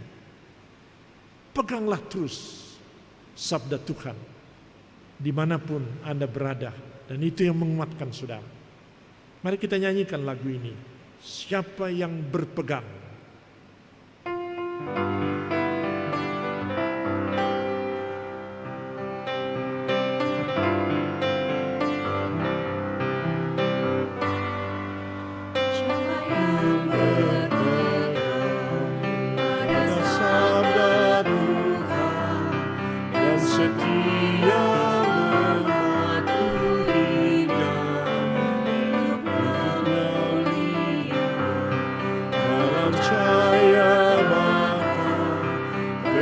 peganglah terus sabda Tuhan dimanapun Anda berada, dan itu yang menguatkan saudara. Mari kita nyanyikan lagu ini, siapa yang berpegang.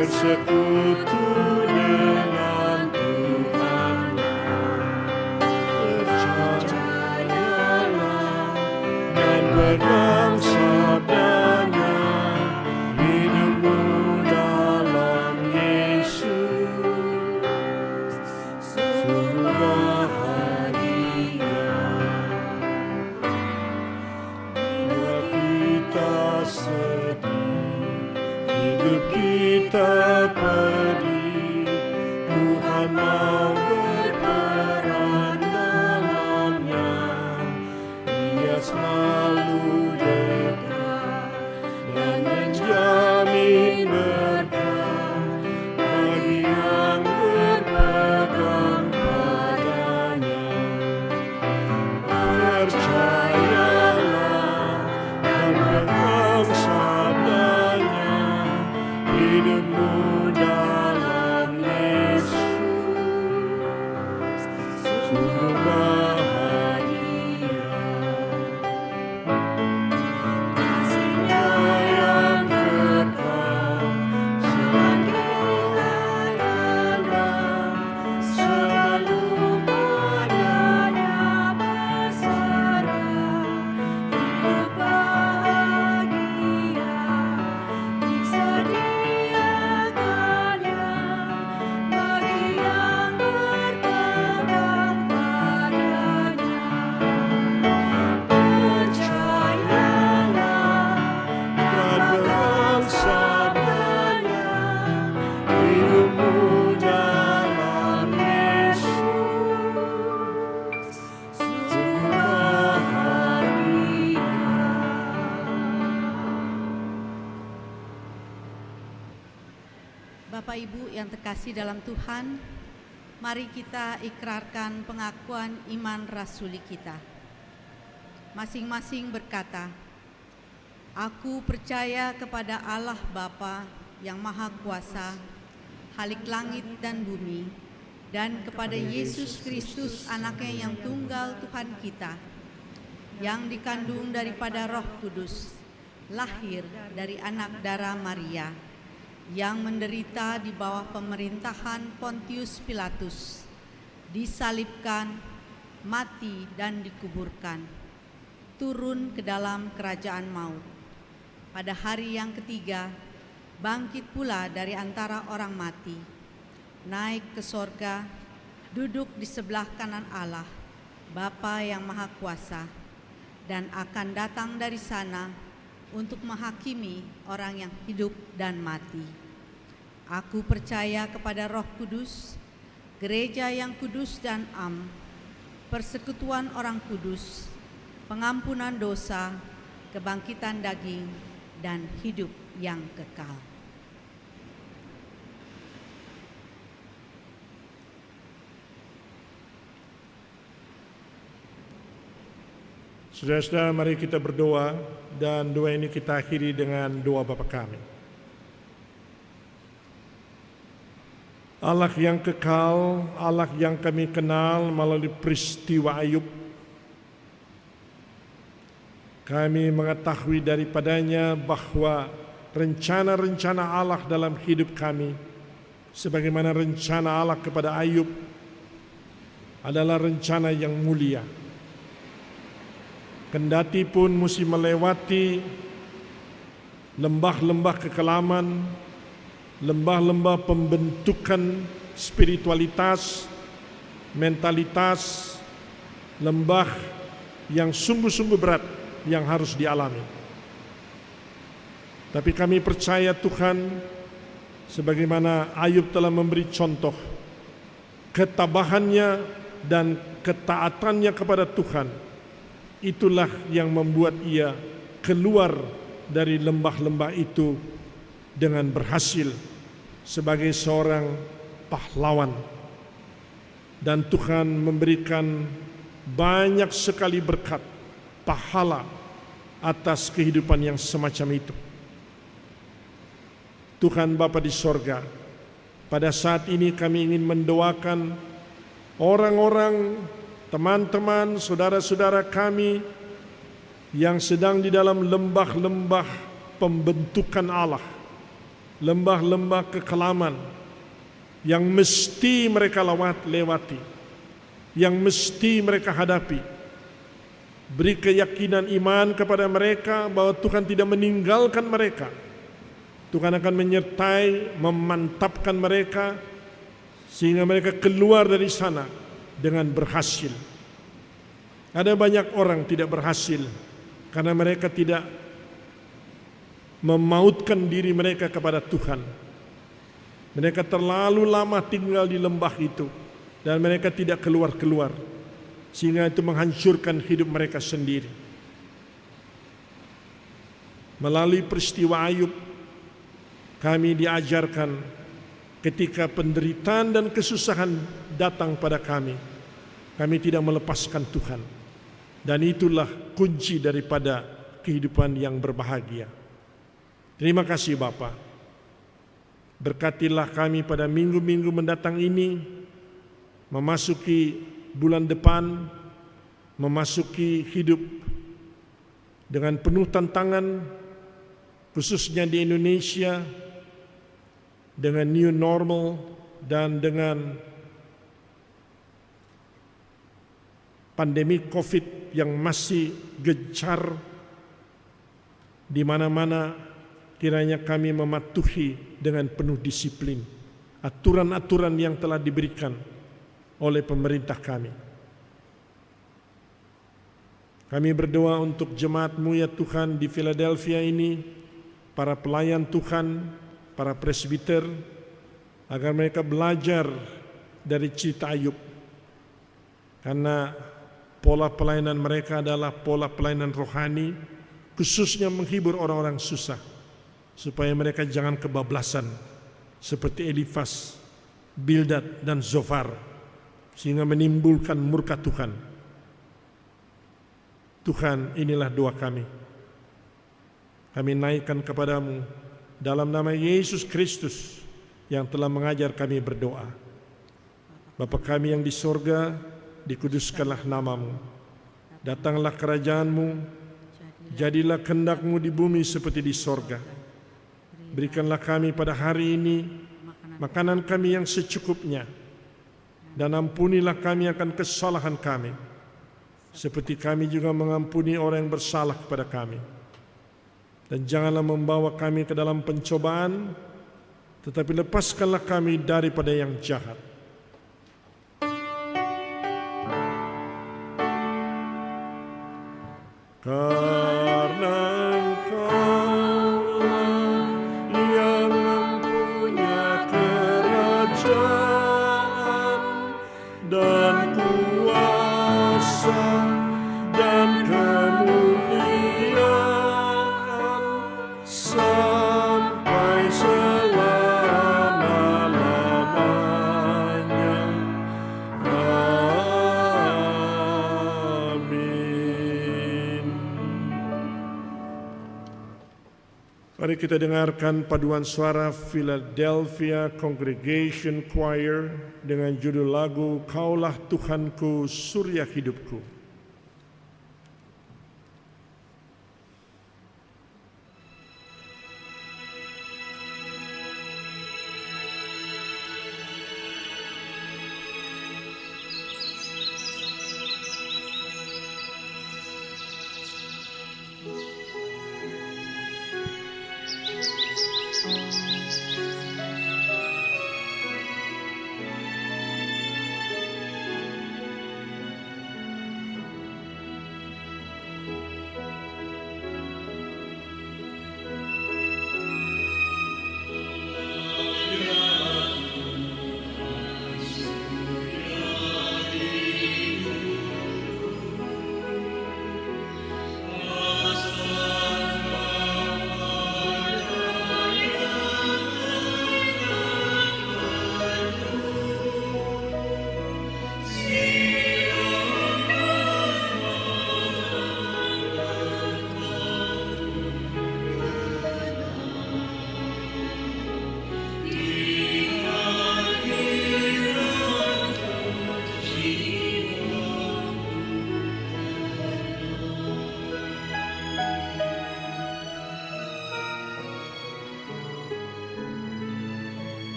Bersekutu dengan Tuhanlah, percayalah dan pegang sabdanya, hidupmu dalam Yesus sungguh bahagia. Bila kita sedih, hidup kita pedih, Tuhan mau berperan dalamnya. Dia selalu dekat dan menjamin berkah bagi yang berpegang padanya. Percayalah dan pegang sabdanya, hidupmu dalam Yesus sungguh bahagia. kasih dalam Tuhan, mari kita ikrarkan pengakuan iman rasuli kita. Masing-masing berkata, "Aku percaya kepada Allah Bapa yang Maha Kuasa, Khalik langit dan bumi, dan kepada Yesus Kristus anaknya yang tunggal Tuhan kita, yang dikandung daripada Roh Kudus, lahir dari anak darah Maria, yang menderita di bawah pemerintahan Pontius Pilatus, disalibkan, mati dan dikuburkan, turun ke dalam kerajaan maut. Pada hari yang ketiga, bangkit pula dari antara orang mati, naik ke sorga, duduk di sebelah kanan Allah, Bapa yang Maha Kuasa, dan akan datang dari sana untuk menghakimi orang yang hidup dan mati. Aku percaya kepada Roh Kudus, gereja yang kudus dan am, persekutuan orang kudus, pengampunan dosa, kebangkitan daging, dan hidup yang kekal." Saudara-saudara, mari kita berdoa, dan doa ini kita akhiri dengan doa Bapa kami. Allah yang kekal, Allah yang kami kenal melalui peristiwa Ayub, kami mengetahui daripadanya bahwa rencana-rencana Allah dalam hidup kami, sebagaimana rencana Allah kepada Ayub, adalah rencana yang mulia. Kendati pun mesti melewati lembah-lembah kekelaman, lembah-lembah pembentukan spiritualitas, mentalitas, lembah yang sungguh-sungguh berat yang harus dialami. Tapi kami percaya Tuhan, sebagaimana Ayub telah memberi contoh, ketabahannya dan ketaatannya kepada Tuhan, itulah yang membuat ia keluar dari lembah-lembah itu dengan berhasil sebagai seorang pahlawan. Dan Tuhan memberikan banyak sekali berkat, pahala atas kehidupan yang semacam itu. Tuhan Bapa di sorga, pada saat ini kami ingin mendoakan orang-orang, teman-teman, saudara-saudara kami yang sedang di dalam lembah-lembah pembentukan Allah, lembah-lembah kekelaman yang mesti mereka lewati, yang mesti mereka hadapi. Beri keyakinan iman kepada mereka bahwa Tuhan tidak meninggalkan mereka. Tuhan akan menyertai, memantapkan mereka sehingga mereka keluar dari sana dengan berhasil. Ada banyak orang tidak berhasil karena mereka tidak memautkan diri mereka kepada Tuhan. Mereka terlalu lama tinggal di lembah itu dan mereka tidak keluar-keluar, sehingga itu menghancurkan hidup mereka sendiri. Melalui peristiwa Ayub, kami diajarkan ketika penderitaan dan kesusahan datang pada kami tidak melepaskan Tuhan. Dan itulah kunci daripada kehidupan yang berbahagia. Terima kasih Bapa. Berkatilah kami pada minggu-minggu mendatang ini, memasuki bulan depan, memasuki hidup dengan penuh tantangan, khususnya di Indonesia, dengan new normal dan dengan pandemi COVID yang masih gencar di mana-mana. Kiranya kami mematuhi dengan penuh disiplin aturan-aturan yang telah diberikan oleh pemerintah kami. Kami berdoa untuk jemaat-Mu ya Tuhan di Philadelphia ini, para pelayan Tuhan, para presbiter, agar mereka belajar dari cerita Ayub. Karena pola pelayanan mereka adalah pola pelayanan rohani, khususnya menghibur orang-orang susah, supaya mereka jangan kebablasan seperti Elifas Bildad dan Zofar, sehingga menimbulkan murka Tuhan. Tuhan, inilah doa kami. Kami naikkan kepadamu dalam nama Yesus Kristus yang telah mengajar kami berdoa. Bapa kami yang di sorga, dikuduskanlah namamu. Datanglah kerajaanmu, jadilah kehendak-Mu di bumi seperti di sorga. Berikanlah kami pada hari ini makanan kami yang secukupnya, dan ampunilah kami akan kesalahan kami, seperti kami juga mengampuni orang yang bersalah kepada kami. Dan janganlah membawa kami ke dalam pencobaan, tetapi lepaskanlah kami daripada yang jahat. Karena Engkaulah yang mempunyai kerajaan dan kuasa dan kemuliaan sampai selama-lamanya. Amin. Mari kita dengarkan paduan suara Philadelphia Congregation Choir dengan judul lagu Kaulah Tuhanku, Surya Hidupku.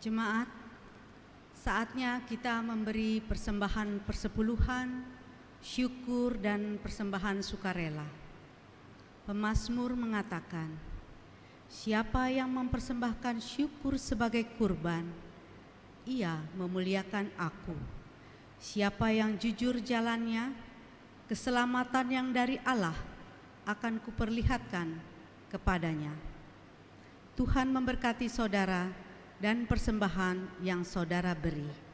Jemaat, saatnya kita memberi persembahan persepuluhan, syukur dan persembahan sukarela. Pemazmur mengatakan, siapa yang mempersembahkan syukur sebagai kurban, ia memuliakan aku. Siapa yang jujur jalannya, keselamatan yang dari Allah akan kuperlihatkan kepadanya. Tuhan memberkati saudara dan persembahan yang saudara beri.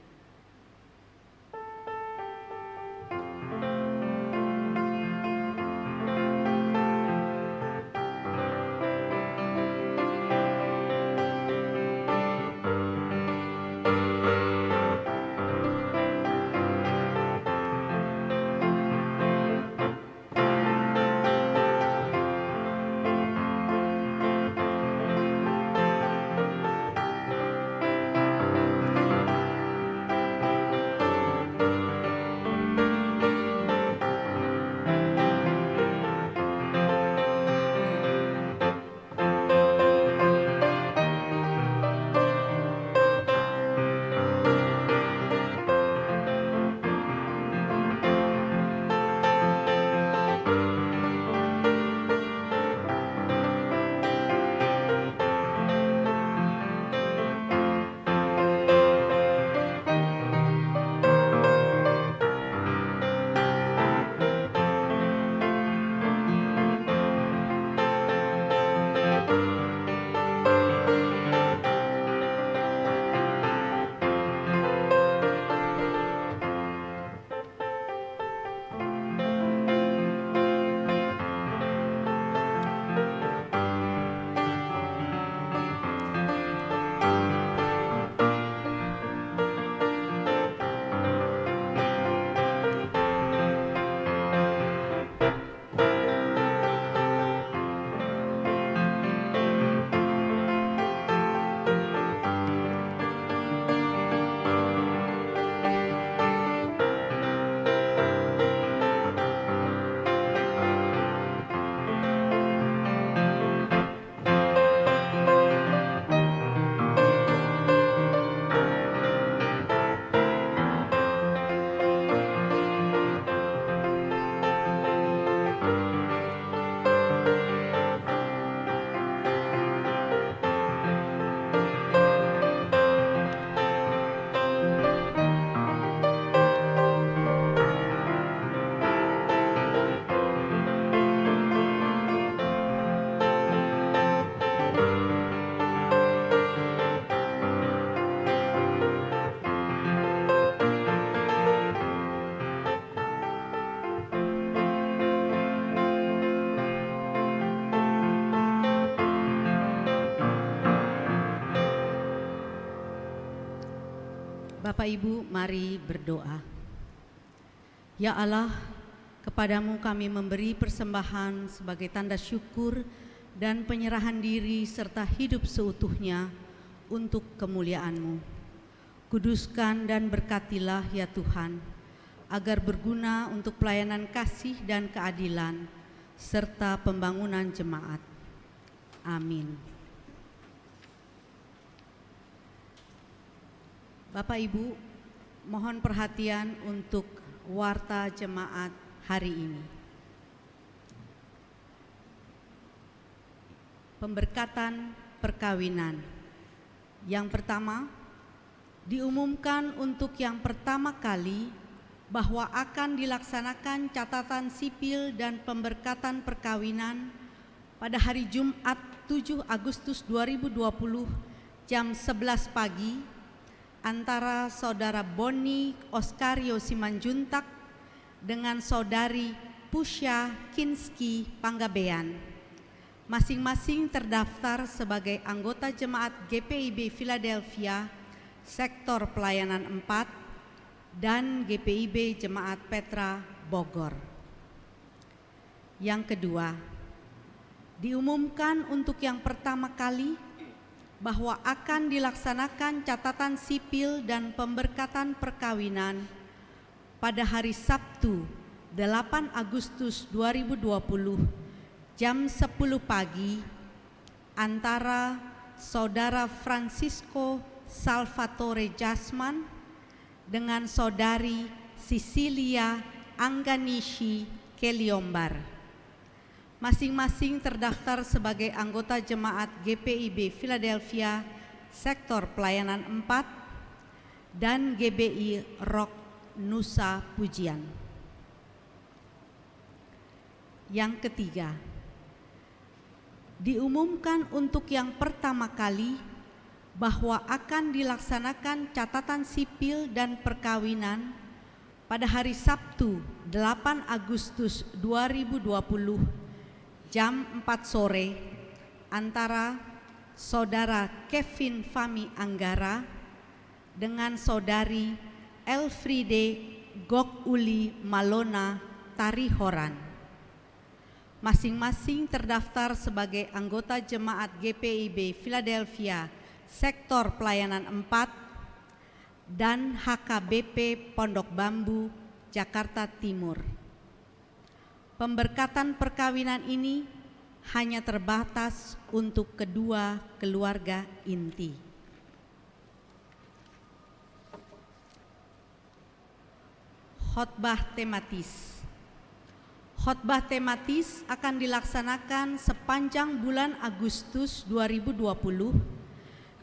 Bapak Ibu, mari berdoa. Ya Allah, kepadamu kami memberi persembahan sebagai tanda syukur dan penyerahan diri serta hidup seutuhnya untuk kemuliaan-Mu. Kuduskan dan berkatilah ya Tuhan, agar berguna untuk pelayanan kasih dan keadilan serta pembangunan jemaat. Amin. Bapak Ibu, mohon perhatian untuk warta jemaat hari ini. Pemberkatan perkawinan. Yang pertama, diumumkan untuk yang pertama kali bahwa akan dilaksanakan catatan sipil dan pemberkatan perkawinan pada hari Jumat 7 Agustus 2020 jam 11 pagi antara Saudara Boni Oskario Simanjuntak dengan Saudari Pusya Kinski Panggabean, masing-masing terdaftar sebagai anggota jemaat GPIB Philadelphia Sektor Pelayanan 4 dan GPIB Jemaat Petra Bogor. Yang kedua, diumumkan untuk yang pertama kali bahwa akan dilaksanakan catatan sipil dan pemberkatan perkawinan pada hari Sabtu 8 Agustus 2020 jam 10 pagi antara Saudara Francisco Salvatore Jasman dengan Saudari Sicilia Angganishi Keliombar. Masing-masing terdaftar sebagai anggota jemaat GPIB Philadelphia Sektor Pelayanan 4 dan GBI Rock Nusa Pujian. Yang ketiga, diumumkan untuk yang pertama kali bahwa akan dilaksanakan catatan sipil dan perkawinan pada hari Sabtu 8 Agustus 2020 jam 4 sore antara Saudara Kevin Fami Anggara dengan Saudari Elfride Gokuli Malona Tarihoran. Masing-masing terdaftar sebagai anggota jemaat GPIB Philadelphia Sektor Pelayanan 4 dan HKBP Pondok Bambu, Jakarta Timur. Pemberkatan perkawinan ini hanya terbatas untuk kedua keluarga inti. Khotbah tematis. Khotbah tematis akan dilaksanakan sepanjang bulan Agustus 2020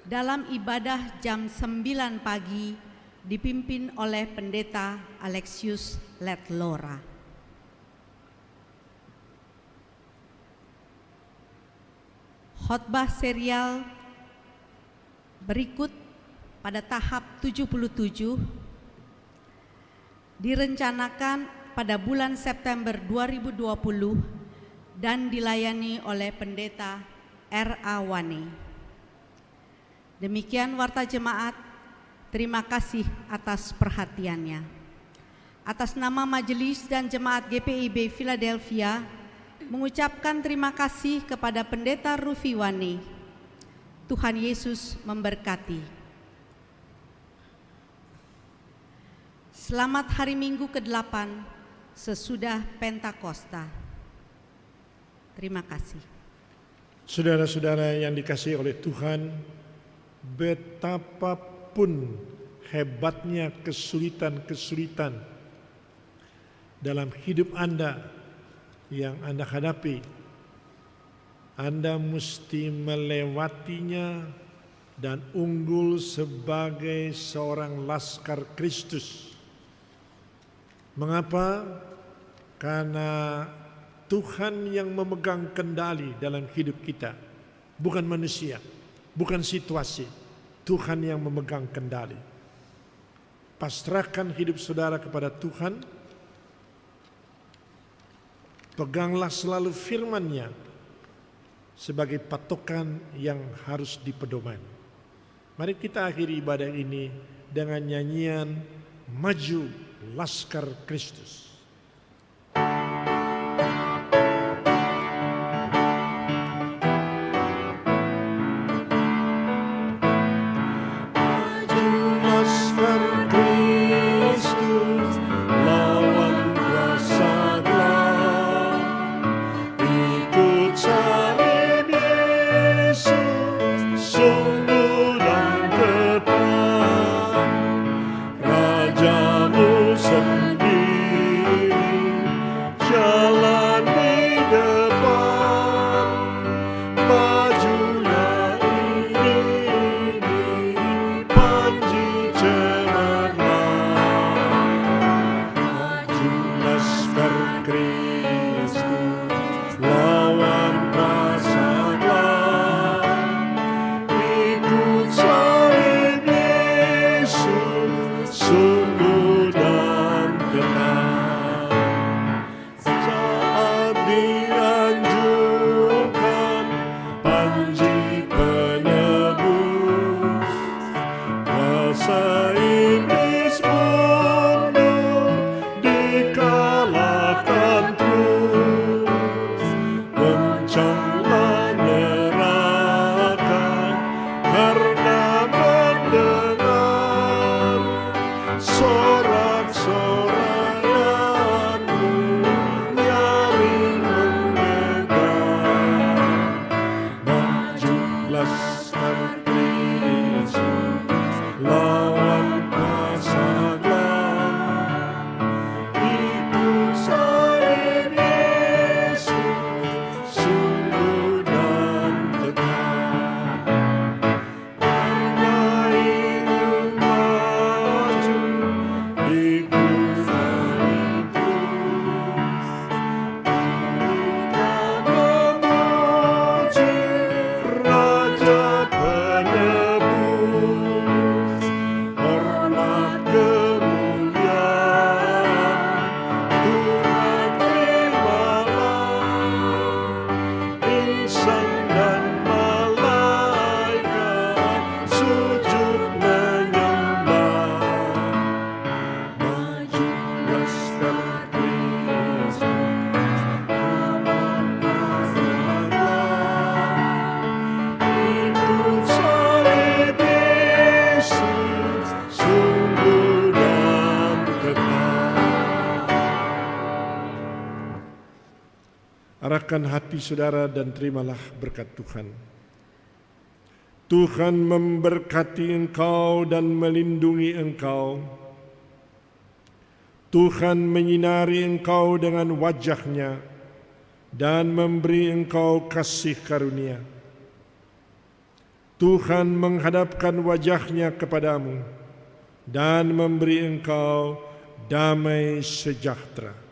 dalam ibadah jam 9 pagi dipimpin oleh Pendeta Alexius Letlora. Khotbah serial berikut pada tahap 77 direncanakan pada bulan September 2020 dan dilayani oleh Pendeta R.A. Wane. Demikian warta jemaat, terima kasih atas perhatiannya. Atas nama Majelis dan Jemaat GPIB Philadelphia, mengucapkan terima kasih kepada Pendeta Rufi Wane. Tuhan Yesus memberkati. Selamat hari Minggu ke-8 sesudah Pentakosta. Terima kasih. Saudara-saudara yang dikasihi oleh Tuhan, betapapun hebatnya kesulitan-kesulitan dalam hidup Anda yang Anda hadapi, Anda mesti melewatinya dan unggul sebagai seorang laskar Kristus. Mengapa? Karena Tuhan yang memegang kendali dalam hidup kita, bukan manusia, bukan situasi. Tuhan yang memegang kendali. Pasrahkan hidup saudara kepada Tuhan. Peganglah selalu firman-Nya sebagai patokan yang harus dipedomani. Mari kita akhiri ibadah ini dengan nyanyian Maju Laskar Kristus. Rajamu sendiri Arahkan hati saudara dan terimalah berkat Tuhan. Tuhan memberkati engkau dan melindungi engkau. Tuhan menyinari engkau dengan wajah-Nya dan memberi engkau kasih karunia. Tuhan menghadapkan wajah-Nya kepadamu dan memberi engkau damai sejahtera.